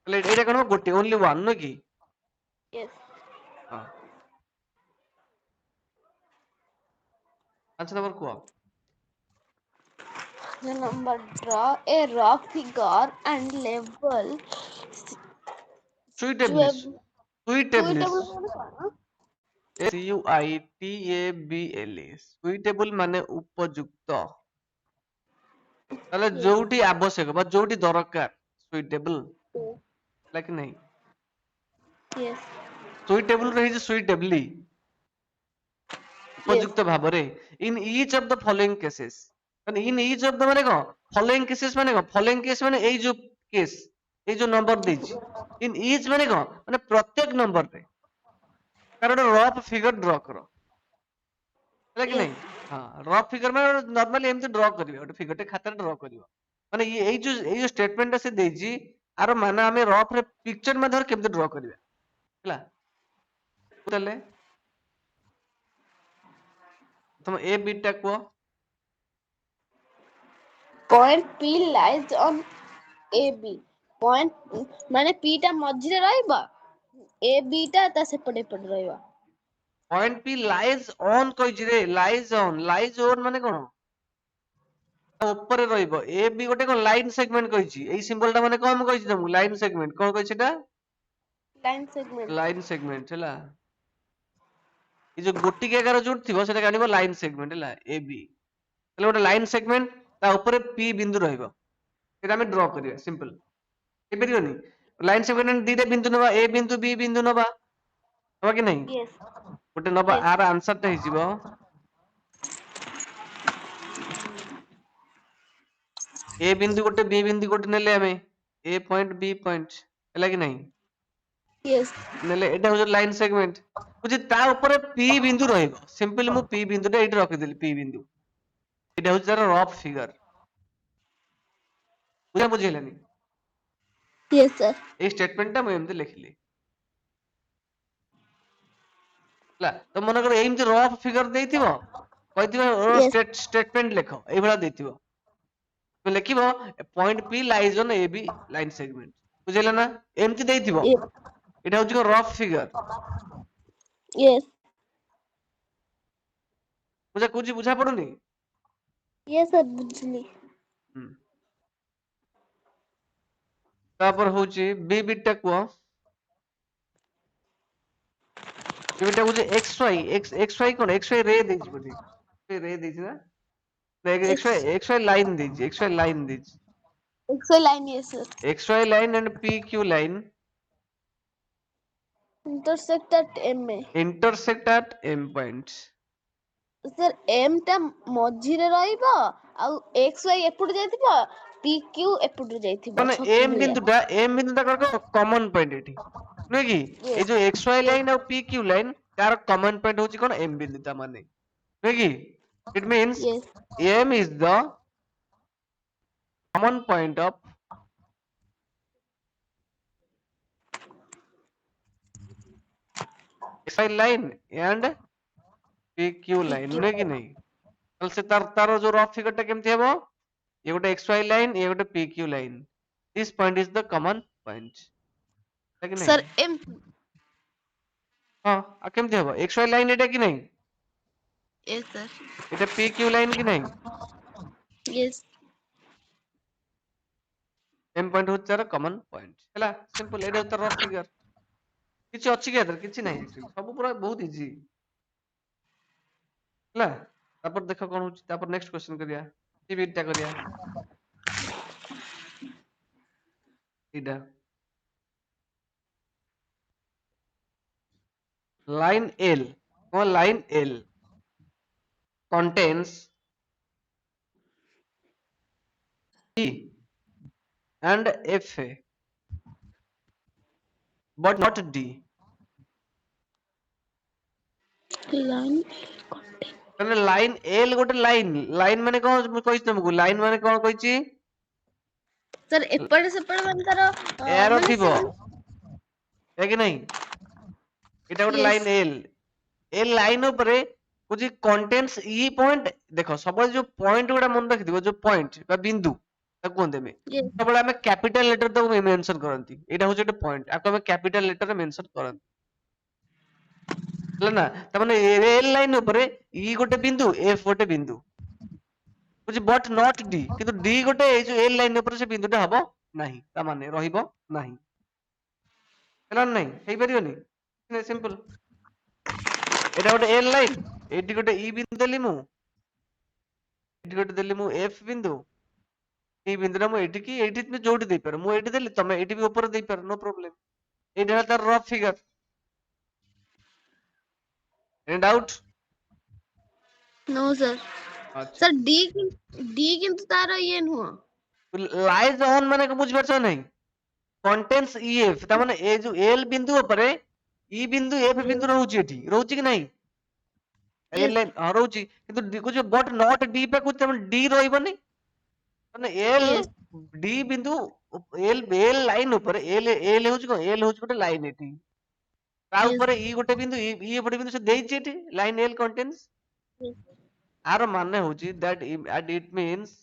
ହେଲେ ଏଇଟା କଣ ହବ, ଗୋଟେ ଓନ୍ଲି ୱାନ୍ ନୁହେଁ କି। Yes. ହଁ, 5 ନମ୍ବର କୁହ। The number draw a rough figure and label ସୁଇଟେବଲି, ସୁଇଟେବଲି, suitable ମାନେ କଣ? SUITABLE, ସୁଇଟେବଲ ମାନେ ଉପଯୁକ୍ତ, ତାହେଲେ Yes. ଯୋଉଠି ଆବଶ୍ୟକ ବା ଯୋଉଠି ଦରକାର ସୁଇଟେବଲ, ହେଲା କି ନାହିଁ। Yes. ସୁଇଟେବଲ ରେ ହେଇଛି ସୁଇଟେବଲି, Yes. ଉପଯୁକ୍ତ ଭାବରେ, in each of the following cases, ମାନେ ଇନ୍ ଇଚ୍ ଅଫ ଦ ମାନେ କଣ, ଫଲୋଇଂ କେସେସ୍ ମାନେ କଣ, ଫଲୋଇଂ କେସ୍ ମାନେ ଏଇ ଯୋଉ କେସ୍, ଏଇ ଯୋଉ ନମ୍ବର ଦେଇଛି, ଇନ୍ ଇଚ୍ ମାନେ କଣ, ମାନେ ପ୍ରତ୍ୟେକ ନମ୍ବରରେ ତାର ଗୋଟେ ରଫ୍ ଫିଗର ଡ୍ର କର, ହେଲା କି Yes. ନାହିଁ। ହଁ, ରଫ୍ ଫିଗର ମାନେ ନର୍ମାଲି ଏମିତି ଡ୍ର କରିବେ, ଗୋଟେ ଫିଗରଟେ ଖାତାରେ ଡ୍ର କରିବ, ମାନେ ଏଇ ଯୋଉ ଷ୍ଟେଟମେଣ୍ଟଟା ସେ ଦେଇଛି, ଆର ମାନେ ଆମେ ରଫ୍ ରେ ପିକ୍ଚର ମାଧ୍ୟମରେ କେମିତି ଡ୍ର କରିବା ହେଲା। ତାହେଲେ ତମ ଏ ବିଟ୍ ଟା କୁହ। Point P lies on AB. Point ମାନେ P ଟା ମଝିରେ ରହିବ, AB ଟା ତା ସେପଟେ ଏପଟେ ରହିବ। ପଏଣ୍ଟ ପି ଲାଇଜ ଅନ୍ କହିଛି ରେ, ଲାଇଜ ଅନ୍, ଲାଇଜ ଅନ୍ ମାନେ କଣ, ତା ଉପରେ ରହିବ, ଏ ବି ଗୋଟେ କଣ ଲାଇନ ସେଗମେଣ୍ଟ କହିଛି, ଏଇ ସିମ୍ବଲ ଟା ମାନେ କଣ କହିଛି ତମକୁ, ଲାଇନ ସେଗମେଣ୍ଟ, କଣ କହିଛି ଏଟା, Line segment. ଲାଇନ ସେଗମେଣ୍ଟ ହେଲା। ଏଇ ଯୋଉ ଗୋଟିକିଆ ଆକାର ଯୋଉଠି ଥିବ ସେଟା ଜାଣିବ ଲାଇନ ସେଗମେଣ୍ଟ ହେଲା, ଏ ବି, ତାହେଲେ ଗୋଟେ ଲାଇନ ସେଗମେଣ୍ଟ, ତା ଉପରେ ପି ବିନ୍ଦୁ ରହିବ, ସେଟା ଆମେ ଡ୍ର କରିବା, ସିମ୍ପଲ ହେଇପାରିବନି। ଲାଇନ ସେଗମେଣ୍ଟ ଦିଟା ବିନ୍ଦୁ ନବା, ଏ ବିନ୍ଦୁ ବି ବିନ୍ଦୁ ନବା, ହବା କି ନାହିଁ, Yes. ଗୋଟେ ନବା, Yes. ଆର ଆନ୍ସର ଟା ହେଇଯିବ ଏ ବିନ୍ଦୁ ଗୋଟେ ବି ବିନ୍ଦୁ ଗୋଟେ ନେଲେ ଆମେ, ଏ ପଏଣ୍ଟ ବି ପଏଣ୍ଟ, ହେଲା କି ନାହିଁ, Yes. ନେଲେ ଏଟା ହଉଛି ଲାଇନ ସେଗମେଣ୍ଟ, ବୁଝି ତା ଉପରେ ପି ବିନ୍ଦୁ ରହିବ, ସିମ୍ପଲି ମୁଁ ପି ବିନ୍ଦୁ ଟା ଏଇଠି ରଖିଦେଲି, ପି ବିନ୍ଦୁ, ଏଇଟା ହଉଛି ତାର ରଫ୍ ଫିଗର, ବୁଝା ବୁଝିହେଲାନି। Yes, sir. ଏଇ ଷ୍ଟେଟମେଣ୍ଟ ଟା ମୁଁ ଏମିତି ଲେଖିଲି ହେଲା। ତ ମନେକର ଏମିତି ରଫ୍ ଫିଗର ଦେଇଥିବ, କହିଥିବ Yes. ଷ୍ଟେଟମେଣ୍ଟ ଲେଖ, ଏଇଭଳିଆ ଦେଇଥିବ, ତୁମେ ଲେଖିବ point P lies on A B line segment, ବୁଝିହେଲା ନା, ଏମିତି ଦେଇଥିବ, Yes. ଏଇଟା ହଉଛି କଣ ରଫ୍ ଫିଗର, Yes. ବୁଝା କହୁଛି, ବୁଝା ପଡୁନି। Yes, sir. ବୁଝିଲି। ହୁଁ, ତାପରେ ହଉଛି ବି ବିଟ୍ ଟା କୁହ। ଏଇଟା ହଉଛି xy xy କଣ xy ରେ ଦେଇଛି ବୋଧେ ରେ ଦେଇଛି ନା xy ଲାଇନ ଦେଇଛି xy ଲାଇନ ଦେଇଛି xy line, yes sir. xy line and pq line Intersect at MA. intersect at m points sir M ଟା ମଝିରେ ରହିବ ଆଉ xy ଏପଟୁ ଯାଇଥିବ PQ ଏପଟୁ ଯାଇଥିବ ମାନେ ଛକି m ଭଳିଆ। ବିନ୍ଦୁଟା କଣ କମନ ପଏଣ୍ଟ ଏଠି ନୁହେଁ କି ଏଇ Yes. ଯୋଉ xy Yes. ଲାଇନ ଆଉ pq ଲାଇନ ତାର କମନ ପଏଣ୍ଟ ହଉଛି କଣ m ବିନ୍ଦୁ ତା ମାନେ ନୁହେଁ କି it means Yes. m is the common point of xy line and pq line PQ. ନୁହେଁ କି ନାହିଁ ତାହେଲେ ସେ ତାର ଯୋଉ ରଫ ଫିଗର ଟା କେମିତି ହେବ ये ଗୋଟେ xy ଲାଇନ ये ଗୋଟେ pq line this point is the common point है कि नहीं Sir M. ହଁ ଆଉ କେମିତି ହେବ xy ଲାଇନ ଏଟା କି ନାହିଁ Yes sir. এটা pq লাইন কি নাই Yes. m পয়েন্ଟ হচ্ছে তাର কমন পয়েন্ଟ ହେଲା ସିମ୍ପଲ ଏଇଟା ହଉଛି ତାର ରଫ ଫିଗର କିଛି ଅଛି କି ଏଥିରେ କିଛି ନାହିଁ actually ସବୁ ପୁରା ବହୁତ ଇଜି ହେଲା ତାପରେ ଦେଖ କଣ ହଉଛି ତାପରେ ନେକ୍ସଟ କ୍ୱେଶ୍ଚନ କରିବା ସି ବିଟ ଟା କରିବା ଏଇଟା ଲାଇନ l କଣ line l contains e and fa but not d Line. ମାନେ ଲାଇନ l ଗୋଟେ ଲାଇନ ମାନେ କଣ ମୁଁ କହିଛି ତମକୁ ଲାଇନ ମାନେ କଣ କହିଛି Sir ଏପଟେ ସେପଟେ ମାନେ ତାର ଏହାର ମାନେ ଥିବ ହେ କି ନାହିଁ ଏଇଟା ଗୋଟେ yes. ଲାଇନ ଏଲ ଲାଇନ ଉପରେ ହଉଛି କଣ୍ଟେନ୍ସ ଇ ପଏଣ୍ଟ ଦେଖ ସବୁବେଳେ ଯୋଉ ପଏଣ୍ଟ ଗୁଡା ମନେ ରଖିଥିବ ଯୋଉ ପଏଣ୍ଟ ବା ବିନ୍ଦୁ ତାକୁ କୁହନ୍ତି ଆମେ Yes. ସବୁବେଳେ ଆମେ କ୍ୟାପିଟାଲ ଲେଟର ତାକୁ ମେନସନ କରନ୍ତି ଏଇଟା ହଉଛି ଗୋଟେ ପଏଣ୍ଟ ଆକୁ ଆମେ କ୍ୟାପିଟାଲ ଲେଟରରେ ମେନସନ କରନ୍ତି ହେଲା ନା ତାମାନେ ଏଲ ଲାଇନ ଉପରେ ଇ ଗୋଟେ ବିନ୍ଦୁ ଏଫ ଗୋଟେ ବିନ୍ଦୁ ବୁଝି ବଟ୍ ନଟ୍ ଡି କିନ୍ତୁ ଡି ଗୋଟେ ଏଇ ଯୋଉ ଏଲ ଲାଇନ ଉପରେ ସେ ବିନ୍ଦୁଟା ହବ ନାହିଁ ତା ମାନେ ରହିବ ନାହିଁ ହେଲା ନା ନାହିଁ ହେଇପାରିବନି ସିମ୍ପଲ ଏଇଟା ଗୋଟେ ଏଲ ଲାଇନ ଏଇଠି ଗୋଟେ ଇ ବିନ୍ଦୁ ଦେଲି ମୁଁ ଏଇଠି ଗୋଟେ ଦେଲି ମୁଁ ଏଫ ବିନ୍ଦୁ ଏଇ ବିନ୍ଦୁଟା ମୁଁ ଏଇଠି ଏଇଠି তুমি ଯୋଉଠି ଦେଇପାର ମୁଁ ଏଇଠି ଦେଲି ତମେ ଏଇଠି ବି ଉପରେ ଦେଇପାର ନୋ ପ୍ରୋବ୍ଲେମ ଏଇଟା ହେଲା ତାର rough figure any doubt No sir. ଆଚ୍ଛା Sir D କିନ୍ତୁ ତାର ଇଏ ନୁହଁ। ଲାଇଜ ଅନ୍ ମାନେ କଣ ବୁଝିପାରୁଛ ନା ନାହିଁ କଣ୍ଟେନ୍ସ ଇଏଫ ତା ମାନେ ଏ ଯୋଉ ଏଲ ବିନ୍ଦୁ ଉପରେ ଇ ବିନ୍ଦୁ ଏଫ Yes. ବିନ୍ଦୁ ରହୁଛି କି ନାହିଁ ଏଲ Yes. ଲାଇନ ହଁ ରହୁଛି କିନ୍ତୁ କହୁଛି ବଟ୍ ନଟ୍ ଡି ପାଖକୁ ତମେ ଡି ରହିବନି ମାନେ ଏଲ Yes. ଡି ବିନ୍ଦୁ ଏଲ ଲାଇନ ଉପରେ ଏଲ ହଉଛି କଣ ଏଲ ହଉଛି ଗୋଟେ ଲାଇନ ଏଠି ତା Yes. ଉପରେ ଇ ଗୋଟେ ବିନ୍ଦୁ ଇ ଗୋଟେ ବିନ୍ଦୁ ସେ ଦେଇଛି ଏଠି ଲାଇନ ଏଲ କଣ୍ଟେନ୍ସ Yes. ଆର ମାନେ ହଉଛି that it means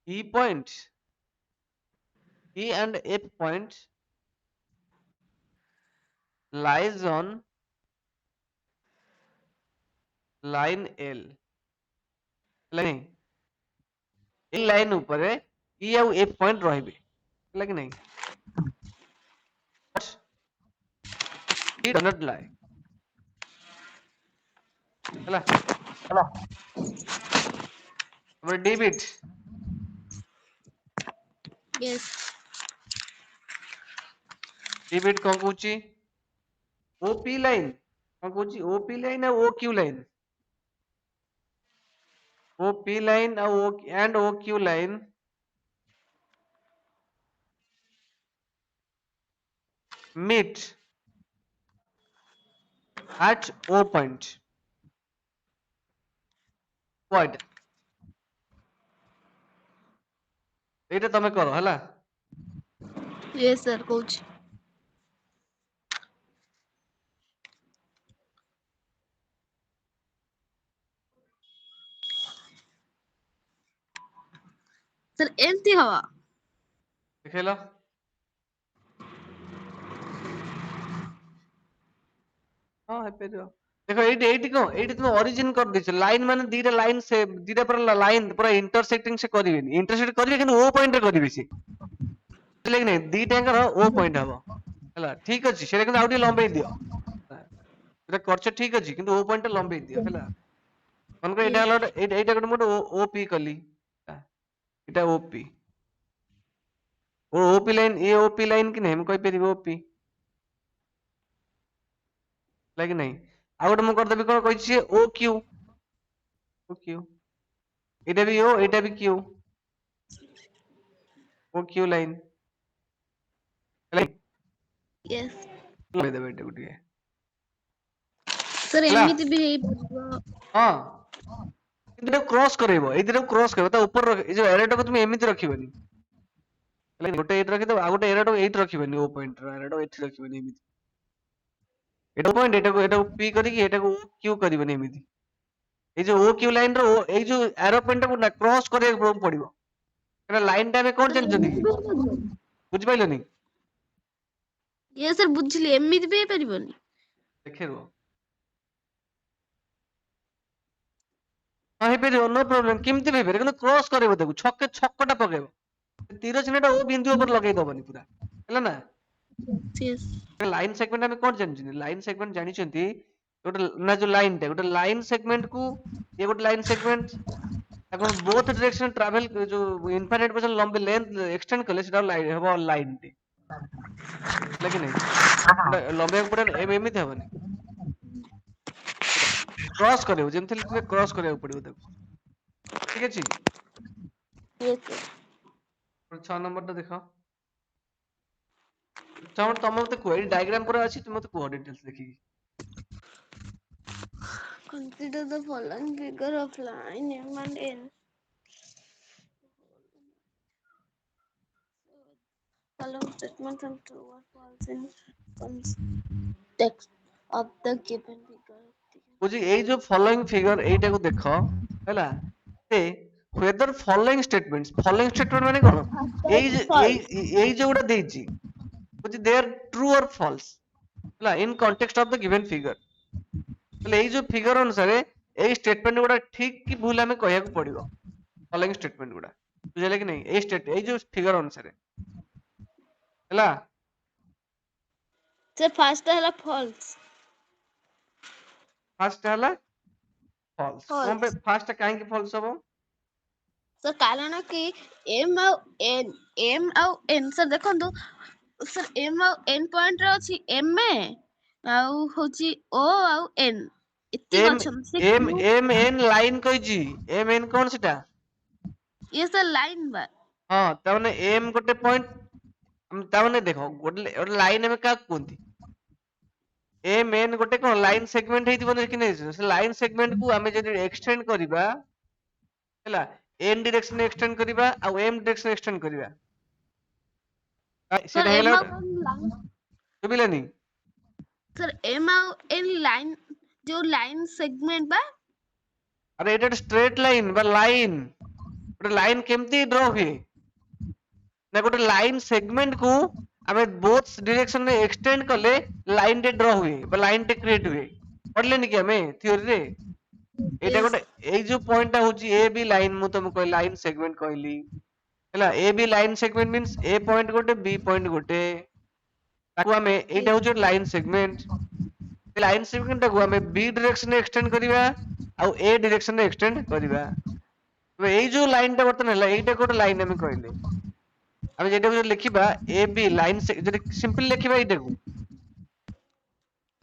E point E and F point lies on line L ହେଲା କି ଏଇ ଲାଇନ ଉପରେ E ଆଉ F ପଏଣ୍ଟ ରହିବେ ହେଲା କି ନାହିଁ It does not lie ହେଲା ହେଲା। ଆମର D bit Yes. D bit କଣ କହୁଛି OP ଲାଇନ କଣ କହୁଛି OP ଲାଇନ ଆଉ OQ ଲାଇନ OP ଲାଇନ ଆଉ OQ line meet at O point what ଏଇଟା ତମେ କର ହେଲା Yes sir କହୁଛି। Sir ଏମିତି ହବ। ଦେଖେଇଲ ହଁ ହେଇପାରିବ ଦେଖ ଏଇଠି କଣ ଏଇଠି ତମେ ଅରିଜିନ କରିଦେଇଛ ଲାଇନ ମାନେ ଦିଟା ଲାଇନ ସେ ଦିଟା ପୁରା ଲାଇନ ପୁରା ଇଣ୍ଟରସେକ୍ଟିଂ ସେ କରିବେନି ଇଣ୍ଟରସେକ୍ଟ କରିବେ କିନ୍ତୁ ଓ ପଏଣ୍ଟ ରେ କରିବେ ସେ ବୁଝିଲେ କି ନାଇଁ ଦିଟାଙ୍କର ଓ ପଏଣ୍ଟ ହବ ହେଲା ଠିକ ଅଛି ସେଟା କିନ୍ତୁ ଆଉ ଟିକେ ଲମ୍ବେଇ ଦିଅ ସେଟା କରଛ ଠିକ ଅଛି କିନ୍ତୁ ଓ ପଏଣ୍ଟ ଟା ଲମ୍ବେଇ ଦିଅ ହେଲା ମନେକର ଏଇଟା Yes. ହେଲା ଏଇଟା ଗୋଟେ ମୁଁ ଓ ପି କଲି ଏଇଟା ଓ ପି ଓ ପି ଲାଇନ ଏ ଓ ପି ଲାଇନ କି ନାହିଁ ମୁଁ କହିପାରିବି ଓ ପି ହେଲା କି ନାହିଁ ଆଉ ଗୋଟେ ମୁଁ କରିଦେବି କଣ କହିଛି ଓ କ୍ୟୁ ଓ କ୍ୟୁ ଏଇଟା ବି ଓ ଏଇଟା ବି କ୍ୟୁ ଓ କ୍ୟୁ ଲାଇନ ହେଲା Yes. ଲମ୍ବେଇ ଦେବେ ଏଇଟାକୁ ଟିକେ Sir, ହେଲା ଏମିତି ବି ହେଇପାରିବ। ହଁ କିନ୍ତୁ ଏଟାକୁ କ୍ରସ୍ କରେଇବ ଏଇ ଦିଟାକୁ କ୍ରସ୍ କରିବ ତା ଉପରେ ଏଇ ଯୋଉ ଏରୋଟାକୁ তুমি ଏମିତି ରଖିବନି ହେଲା ଗୋଟେ ଏଇଠି ରଖିଦବ ଆଉ ଗୋଟେ ଏରୋଟାକୁ ଏଇଠି ରଖିବନି ଓ ପଏଣ୍ଟ ଏରୋଟାକୁ ଏଠି ରଖିବନି ଏମିତି ଏଟାକୁ ପଏଣ୍ଟ ଏଟାକୁ ପି କରିକି ଏଟାକୁ କ୍ୟୁ କରିବନି ଏମିତି ଏଇ ଯୋଉ ଓ କ୍ୟୁ ଲାଇନ ର ଏଇ ଯୋଉ ଏରୋ ପଏଣ୍ଟ ଟାକୁ ନା କ୍ରସ୍ କରିବାକୁ ପଡିବ କାରଣ ଲାଇନ ଟା ଆମେ କଣ Sir, ଜାଣିଛନ୍ତି ଏମିତି କି ବି ହେଇପାରିବନି। ବୁଝିପାରିଲନି Yes, sir, ବୁଝିଲି ଏମିତି ବି ହେଇପାରିବନି। ଦେଖେଇବ ହଁ ହେଇପାରିବ ନୋ ପ୍ରୋବ୍ଲେମ କେମିତି ବି ହେଇପାରିବ କିନ୍ତୁ କ୍ରସ୍ କରିବ ତାକୁ ଛକଟା ପକେଇବ ତୀର ଚିହ୍ନଟା ଓ ବିନ୍ଦୁ ଉପରେ ଲଗେଇ ଦବନି ପୁରା ହେଲା ନା Yes. ଲାଇନ ସେଗମେଣ୍ଟ ଆମେ କଣ ଜାଣିଛନ୍ତି ଲାଇନ ସେଗମେଣ୍ଟ ଜାଣିଛନ୍ତି ଗୋଟେ ନା ଯୋଉ ଲାଇନ ଟା ଗୋଟେ ଲାଇନ ସେଗମେଣ୍ଟ କୁ ଇଏ ଗୋଟେ ଲାଇନ ସେଗମେଣ୍ଟ ତାକୁ ବୋଥ ଡିରେକ୍ସନ ଟ୍ରାଭେଲ ଯୋଉ ଇନଫାଇନାଇଟ ପର୍ଯ୍ୟନ୍ତ ଲମ୍ବି ଲେନ୍ଥ ଏକ୍ସଟେଣ୍ଡ କଲେ ସେଟା ହେବ ଲାଇନ ଟେ ହେଲା କି ନାହିଁ ସେଟା ଲମ୍ବେଇବାକୁ ପଡିବ ଏମିତି ହବନି କ୍ରସ୍ କରିବ ଯେମିତି ହେଲେ ଟିକେ କ୍ରସ୍ କରିବାକୁ ପଡିବ ତାକୁ ଠିକ ଅଛି Yes, sir. 6 ନମ୍ବର ଟା ଦେଖ ତମେ ମତେ କୁହ ଏଇ ଡାଇଗ୍ରାମ ପୁରା ଅଛି ତୁମେ ମତେ କୁହ ଡିଟେଲ୍ସ ଦେଖିକି Consider the following figure of line M and N. Following statements and true or false in context of the given figure. ବୁଝି ଏଇ ଯୋଉ ଫଲୋଇଂ ଫିଗର ଏଇଟାକୁ ଦେଖ ହେଲା ସେ whether following statement ମାନେ କଣ ଏଇ False. ଏଇ ଯୋଉଟା ଦେଇଛି ବୁଝି they are true or false ହେଲା in context of the given figure ହେଲେ ଏଇ ଯୋଉ ଫିଗର ଅନୁସାରେ ଏଇ ଷ୍ଟେଟମେଣ୍ଟ ଗୁଡା ଠିକ କି ଭୁଲ ଆମେ କହିବାକୁ ପଡିବ ଫଲୋଇଂ ଷ୍ଟେଟମେଣ୍ଟ ଗୁଡା ବୁଝିଲେ କି ନାଇଁ ଏଇ ଯୋଉ ଫିଗର ଅନୁସାରେ ହେଲା ସେ ଫାର୍ଷ୍ଟ ହେଲା false. ଫାର୍ଷ୍ଟ ହେଲା ଫଲସ କଣ False. ପାଇଁ ଫାର୍ଷ୍ଟ କାହିଁକି ଫଲସ ହବ ତ କାରଣ କି M ଆଉ N ସାର୍ ଦେଖନ୍ତୁ ସାର୍ M ଆଉ N ପଏଣ୍ଟରେ ଅଛି MA ଆଉ ହଉଛି O ଆଉ N ଏତିକି ଏମ ଅଛନ୍ତି ସେ ଏମ ଏମ ଏନ ଲାଇନ କହିଛି ଏମ ଏନ କଣ ସେଟା ଇଏ ସାର୍ ଲାଇନ୍ ବା ହଁ ତାମାନେ ଏମ ଗୋଟେ ପଏଣ୍ଟ ତାମାନେ ଦେଖ ଗୋଟେ ଲାଇନ ଆମେ କାହାକୁ କୁହନ୍ତି ଏମ ଏନ ଗୋଟେ କଣ ଲାଇନ ସେଗମେଣ୍ଟ ହେଇଥିବ କି ନାଇଁ ସେ ଲାଇନ ସେଗମେଣ୍ଟ କୁ ଆମେ ଯଦି ଏକ୍ସଟେଣ୍ଡ କରିବା ହେଲା ଏନ ଡିରେକ୍ସନ ଏକ୍ସଟେଣ୍ଡ କରିବା ଆଉ ଏମ ଡିରେକ୍ସନ ଏକ୍ସଟେଣ୍ଡ କରିବା ସାର୍ ସେଟା M ହେଇଗଲା ଆଉ ଗୋଟେ N ଲାଇନ୍ ଶୁଭିଲାନି ସାର୍ M ଆଉ N ଲାଇନ୍ ଯୋଉ ଲାଇନ୍ ସେଗମେଣ୍ଟ ବା ଆରେ ଏଇଟା ଗୋଟେ ଷ୍ଟ୍ରେଟ ଲାଇନ ବା ଲାଇନ ଗୋଟେ ଲାଇନ କେମିତି ଡ୍ର ହୁଏ ନା ଗୋଟେ ଲାଇନ ସେଗମେଣ୍ଟ କୁ ଆମେ ବୋଥ ଡିରେକ୍ସନ ରେ ଏକ୍ସଟେଣ୍ଡ କଲେ ଲାଇନ ଟେ ଡ୍ର ହୁଏ ବା ଲାଇନ ଟେ କ୍ରିଏଟ ହୁଏ ପଢିଲେନି କି ଆମେ ଥିଓରିରେ ଏଇଟା Yes. ଗୋଟେ ଏଇ ଯୋଉ ପଏଣ୍ଟ ଟା ହଉଛି ଏ ବି ଲାଇନ ମୁଁ ତମକୁ କହିଲି ଲାଇନ ସେଗମେଣ୍ଟ କହିଲି ହେଲା ଏ ବି ଲାଇନ ସେଗମେଣ୍ଟ ମିନ୍ସ ଏ ପଏଣ୍ଟ ଗୋଟେ ବି ପଏଣ୍ଟ ଗୋଟେ ତାକୁ ଆମେ ଏଇଟା Yes. ହଉଛି ଗୋଟେ ଲାଇନ ସେଗମେଣ୍ଟ ଲାଇନ ସେଗମେଣ୍ଟ ଟାକୁ ଆମେ ବି ଡିରେକ୍ସନ ରେ ଏକ୍ସଟେଣ୍ଡ କରିବା ଆଉ ଏ ଡିରେକ୍ସନ ରେ ଏକ୍ସଟେଣ୍ଡ କରିବା ଏଇ ଯୋଉ ଲାଇନ ଟା ବର୍ତ୍ତମାନ ହେଲା ଏଇଟା ଗୋଟେ ଲାଇନ ଆମେ କହିଲେ ଆମେ ଯେଟାକୁ ଯଦି ଲେଖିବା ଏ ବି ଲାଇନ ଯଦି ସିମ୍ପଲ ଲେଖିବା ଏଇଟାକୁ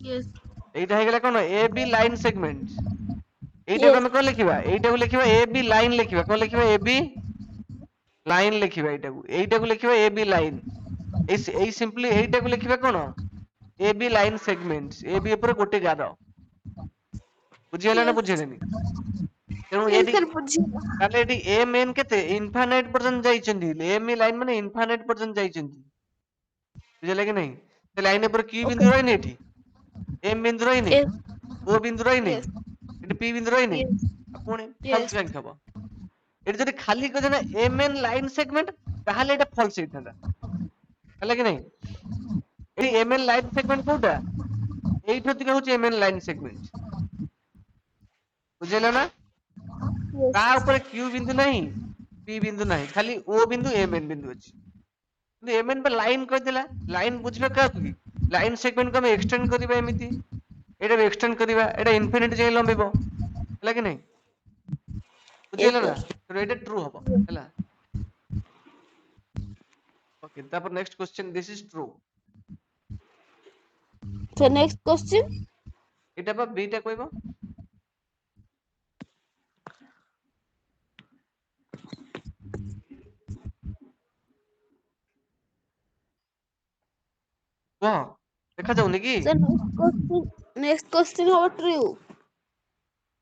Yes. ଏଇଟା ହେଇଗଲା କଣ ଏ ବି ଲାଇନ ସେଗମେଣ୍ଟ ଏଇଟାକୁ Yes. ଆମେ କଣ ଲେଖିବା ଏଇଟାକୁ ଲେଖିବା ଏ ବି ଲାଇନ ଲେଖିବା କଣ ଲେଖିବା ଏ ବି ଲାଇନ ଲେଖିବା ଏଇଟାକୁ ଲେଖିବା ଏ ବି ଲାଇନ ଏଇ ସିମ୍ପଲି ଏଇଟାକୁ ଲେଖିବା କଣ ଏ ବି ଲାଇନ ସେଗମେଣ୍ଟ ଏ ବି ଉପରେ ଗୋଟେ ଗାର ବୁଝିହେଲା ନା Yes. ବୁଝିହେଲାନି ତେଣୁ Yes, ଏଠି sir, ବୁଝିଲା। ତାହେଲେ ଏଠି ଏମ ଏନ କେତେ ଇନଫାନାଇଟ ପର୍ଯ୍ୟନ୍ତ ଯାଇଛନ୍ତି ଏମ ଲାଇନ ମାନେ ଇନଫାନାଇଟ ପର୍ଯ୍ୟନ୍ତ ଯାଇଛନ୍ତି ବୁଝିହେଲା କି ନାଇଁ ସେ ଲାଇନ ଉପରେ କି Okay. ବିନ୍ଦୁ ରହିନି ଏଠି ଏମ ବିନ୍ଦୁ ରହିନି Yes. ଓ ବିନ୍ଦୁ ରହିନି Yes. ଏଠି ପି ବିନ୍ଦୁ ରହିନି Yes. ଆଉ ପୁଣି Yes. ଫଲସ କାହିଁକି ହବ ଏଠି ଯଦି ଖାଲି କହିଥାନ୍ତା ଏମ ଏନ ଲାଇନ ସେଗମେଣ୍ଟ ତାହେଲେ ଏଇଟା ଫଲସ ହେଇଥାନ୍ତା ହେଲା କି ନାଇଁ ଏଠି ଏମ ଏନ ଲାଇନ ସେଗମେଣ୍ଟ କୋଉଟା ଏଇଠି ଟିକେ ହଉଛି ଏମ ଏନ ଲାଇନ ସେଗମେଣ୍ଟ ବୁଝିହେଲା ନା ତା Yes. ଉପରେ କ୍ୟୁ ବିନ୍ଦୁ ନାହିଁ ପି ବିନ୍ଦୁ ନାହିଁ ଖାଲି ଓ ବିନ୍ଦୁ ଏମ ଏନ ବିନ୍ଦୁ ଅଛି କିନ୍ତୁ ଏମ ଏନ ଲାଇନ କହିଥିଲା ଲାଇନ ବୁଝିବା କାହାକୁ କି लाइन सेगमेंट को हम एक्सटेंड करिबा एमिति एटा एक्सटेंड करिबा एटा इनफिनिट जाय लंबिबो ହେଲା कि नहीं yes बुझिला sir ना तो एटा ट्रू हबो ହେଲା ओके तापर next question this is true so next question एटा बा बीटा कहबो कह देखा जाउनी कि so next question how true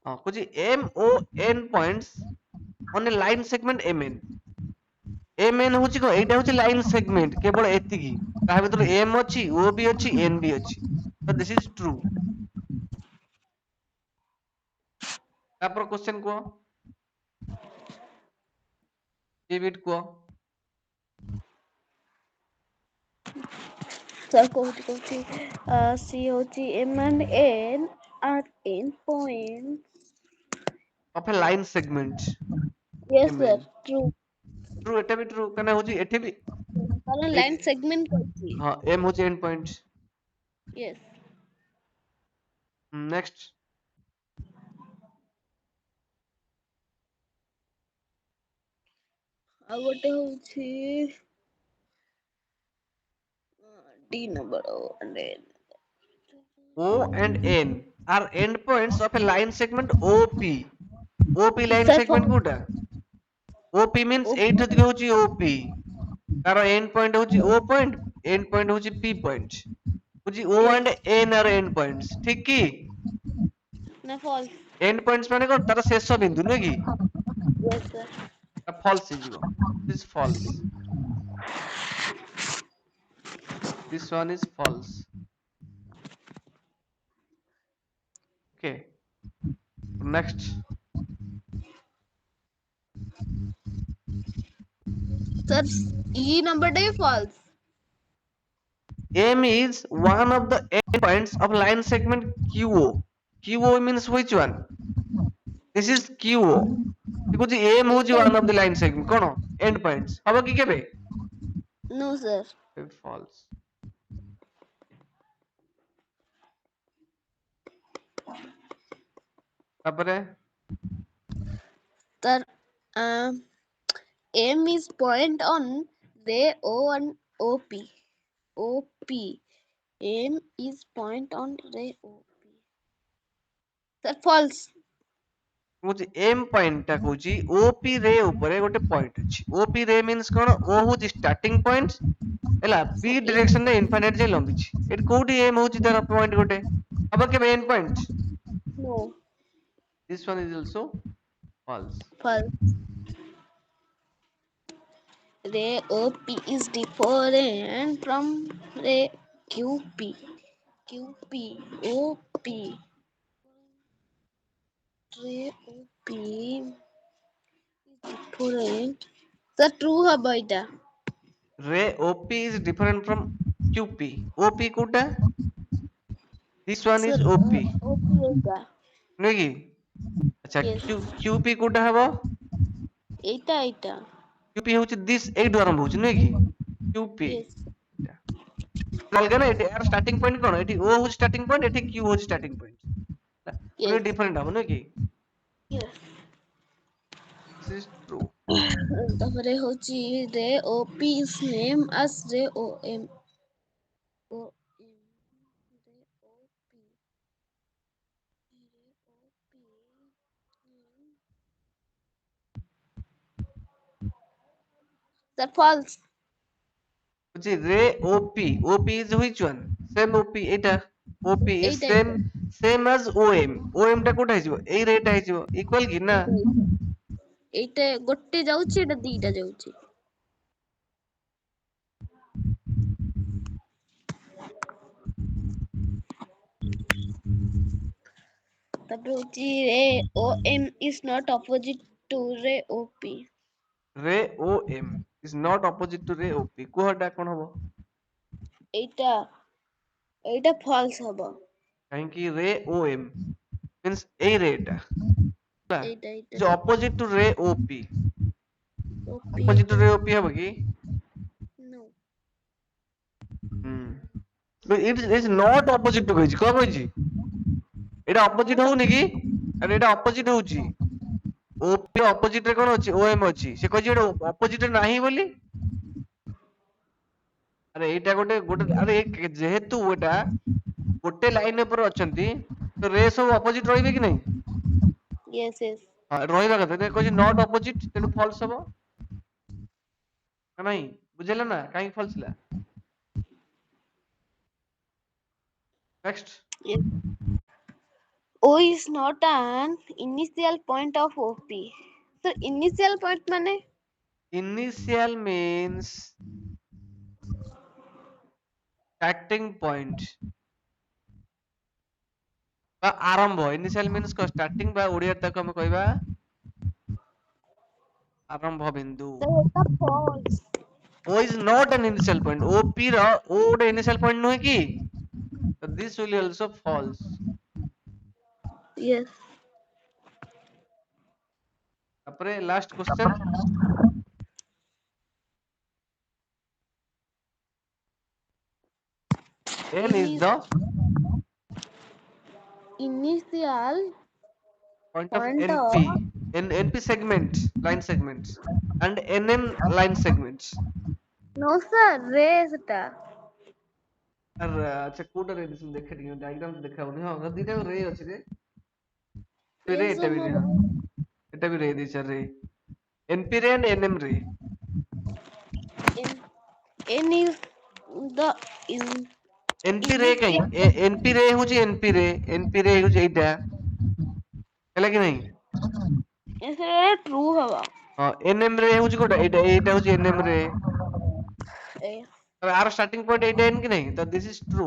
हां कुछ M O N points on a line segment M N M N होची को एटा होची लाइन सेगमेंट केवल एतिकी ता भीतर एम अछि ओ भी अछि एन भी अछि तो दिस इज ट्रू तापर क्वेश्चन को ए बिट को sir कोठी c होची m and n are end points of a line segment yes M sir N true true एटा भी ट्रू कने होची एठी भी कारण लाइन सेगमेंट करची हां एम होची एंड पॉइंट yes नेक्स्ट ଆଉ ଗୋଟେ ହଉଛି D number and O and N are endpoints of a line segment OP. OP line sir segment Kota OP means okay 8 होची OP तार end point होची O point end point होची P point होची O yes and N are end points ठीक की ना false end points माने कोन तार शेष बिंदु नै की yes sir false ହେଇଯିବ this is false this one is false okay next sir E number day false M is one of the endpoints of line segment QO. QO means which one? This is QO. Because M होची এইটা one of the line segment. कौन? Endpoints. हवा की केबे? no sir False. तापरे sir M is point on ray O and OP OP M is point on ray OP sir false मुझे M point टा कहूची OP रे ऊपर गोटे point अछि. OP रे means कौन? O होची starting point. ହେଲା P sir M direction ରେ infinite जाय लंबिची. एट कोउटी M होची तार point गोटे. हवा केबे end point? no This one is also false. false ray OP is different from ray QP QP OP ray OP is different sir true হব এটা Ray OP is different from QP. OP Kota? This one sir is OP. OP এটা नୁହେଁ କି? ଆଚ୍ଛା yes QP କୋଉଟା ହବ? এইটা এইটা QP ହଉଛି this ଏଇଠୁ ଆରମ୍ଭ ହଉଛି ନୁହେଁ କି? QP. yes ଅଲଗା ନା ଏଠି ଏହାର ଷ୍ଟାର୍ଟିଂ ପଏଣ୍ଟ କଣ? ଏଠି O ହଉଛି ଷ୍ଟାର୍ଟିଂ ପଏଣ୍ଟ, ଏଠି Q ହଉଛି ଷ୍ଟାର୍ଟିଂ ପଏଣ୍ଟ। yes ପୁରା ଡିଫରେଣ୍ଟ ହବ ନୁହେଁ କି? yes This is true. ତାପରେ ହଉଛି ରେ OP is name as ରେ OM OM ରେ OP ରେ OP that false ହଉଛି ରେ OP. OP is which one? Same OP ଏଇଟା। OP is এইটা same এইটা same as OM. OM ଟା କୋଉଟା ହେଇଯିବ? ଏଇ ରେଟା ହେଇଯିବ। ଇକ୍ୱାଲ କି ନା? এইটা ଗୋଟେ ଯାଉଛି ଏଇଟା ଦିଟା ଯାଉଛି ତାପରେ ହଉଛି ରେ OM is not opposite to ରେ OP ରେ OM is not opposite to ରେ OP. କୁହ ଏଟା କଣ ହବ? এইটা এইটা false ହବ କାହିଁକି ରେ OM means ଏଇ ରେଟା ହେଲା এইটা এইটা ଯୋଉ ଅପୋଜିଟ ଟୁ ରେ OP OP ଅପୋଜିଟ এইটা ଟୁ ରେ OP ହବ କି? no ହୁଁ it is not opposite to କହିଛି କଣ କହିଛି ଏଟା ଅପୋଜିଟ ହଉନି କି ଆରେ ଏଟା ଅପୋଜିଟ ହଉଛି OP ଅପୋଜିଟ ରେ କଣ ଅଛି OM ଅଛି ସେ କହିଛି ଏଟା ଅପୋଜିଟ ରେ ନାହିଁ ବୋଲି ଆରେ ଏଇଟା ଗୋଟେ ଗୋଟେ ଆରେ ଯେହେତୁ ଏଟା ଗୋଟେ ଲାଇନ ଉପରେ ଅଛନ୍ତି ତ ରେ ସବୁ ଅପୋଜିଟ ରହିବେ କି ନାହିଁ Yes, yes. ହଁ ରହିବା କଥା ସେ କହିଛି ନଟ୍ ଅପୋଜିଟ ତେଣୁ ଫଲ୍ସ ହବ ନା ନାହିଁ ବୁଝିଲା ନା କାହିଁକି ଫଲ୍ସ ହେଲା next Yes. O is not an initial point of OP. So initial point মানে initial means starting point বা ଆରମ୍ଭ initial means starting ବା ଓଡ଼ିଆରେ ତାକୁ ଆମେ କହିବା ଆରମ୍ଭ ବିନ୍ଦୁ ତ এটা false. O is not an initial point OP ର O ଗୋଟେ initial point ନୁହେଁ କି so this will also false Yes. ତାପରେ last question N is Ini the initial point of point of NP NP segment line segments and NM line segments no sir रे ସେଟା আর আচ্ছা কোটা রে দিছেন দেখে নিও ডায়াগ্রাম দেখাবনি হ্যাঁ দুইটা রে আছে রে রে yes sir এটা বি রে দিছে রে NP রে and NM রে N, N is the in NP ରେ କାଇଁ initial NP ରେ ହଉଛି NP ରେ ହଉଛି ଏଇଟା ହେଲା କି ନାହିଁ ସେଟା true ହବ ହଁ NM ରେ ହଉଛି କୋଉଟା ଏଇଟା ଏଇଟା ହଉଛି NM ରେ ଏ ତ ଆର ଷ୍ଟାର୍ଟିଂ ପଏଣ୍ଟ ଏଇଟା N କି ନାହିଁ ତ ଦିସ୍ ଇଜ ଟ୍ରୁ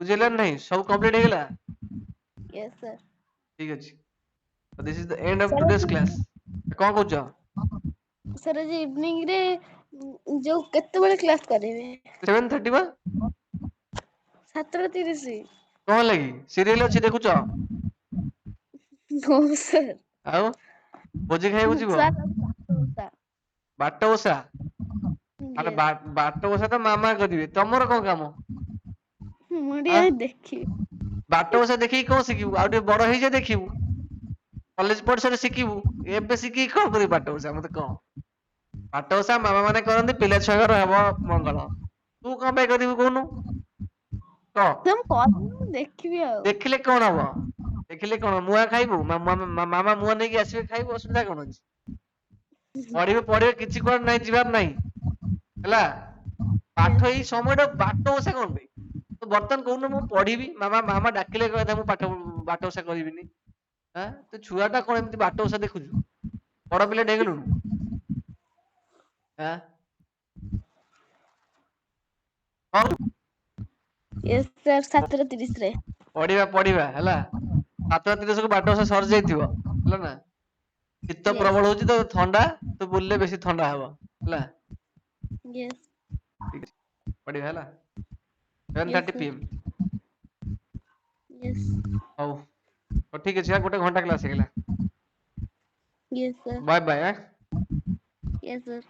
ବୁଝିଲା ନା ନାହିଁ ସବୁ କମ୍ପ୍ଲିଟ ହେଇଗଲା yes sir ଠିକ ଅଛି ତ this is the end of sir today's class କଣ କହୁଛ sir ଆଜି ଇଭିନିଂ ରେ ଯୋଉ କେତେବେଳେ କ୍ଲାସ କରିବେ 7:30 ବା 7:30 କଣ ଲାଗି ସିରିଏଲ ଅଛି ଦେଖୁଛ no sir ଆଉ ଭୋଜି ଖାଇବାକୁ ଯିବ sir ବାଟ ଓଷା ଆରେ yes ବାଟ ଓଷା ତ ମାମା କରିବେ ତମର କଣ କାମ ମୁଁ ଆଁ ଟିକେ ଦେଖିବି ବାଟ ଓଷା ଦେଖିକି କଣ ଶିଖିବୁ ଆଉ ଟିକେ ବଡ ହେଇଯା ଦେଖିବୁ କଲେଜ ପରିସରରେ ଶିଖିବୁ ଏବେ ଶିଖିକି କଣ କରିବୁ ବାଟ ଓଷା ମତେ କହ ବାଟ ଓଷା ମାମା ମାନେ କରନ୍ତି ପିଲା ଛୁଆଙ୍କର ହବ ମଙ୍ଗଳ ତୁ କଣ ପାଇଁ କରିବୁ କହୁନୁ କହ ତ ମୁଁ କରିବି ମୁଁ ଦେଖିବି ଆଉ ଦେଖିଲେ କଣ ହବ ଦେଖିଲେ କଣ ମୁଆଁ ଖାଇବୁ ମାମା ମୁଆଁ ନେଇକି ଆସିବେ ଖାଇବୁ ଅସୁବିଧା କଣ ଅଛି ପଢିବେ ପଢିବେ କିଛି କୁଆଡେ ନାହିଁ ଯିବାର ନାହିଁ ହେଲା yes ପାଠ ଏଇ ସମୟଟା ବାଟ ଓଷା କଣ ପାଇଁ ତ ବର୍ତ୍ତମାନ କହୁନୁ ମୁଁ ପଢିବି ମାମା ଡାକିଲେ କହିବା ମୁଁ ପାଠ ବାଟ ଓଷା କରିବିନି ଆଁ ତୁ ଛୁଆ ଟା କଣ ଏମିତି ବାଟ ଓଷା ଦେଖୁଛୁ ବଡ ପିଲା ହେଇଗଲୁଣୁ ଆଁ ହଁ yes sir 7:30 ରେ ପଢିବା ହେଲା 7:30 ବାଟ ଓଷା ସରିଯାଇଥିବ ହେଲା ନା ଶୀତ yes ପ୍ରବଳ ହଉଛି ତ ଥଣ୍ଡା ତୁ ବୁଲିଲେ ବେଶୀ ଥଣ୍ଡା ହବ ହେଲା yes ଠିକ ଅଛି ପଢିବା ହେଲା yes 7:30 sir PM yes ହଉ ହଉ ଠିକ ଅଛି ଗୋଟେ ଘଣ୍ଟା କ୍ଲାସ ହେଇଗଲା yes sir bye bye yes sir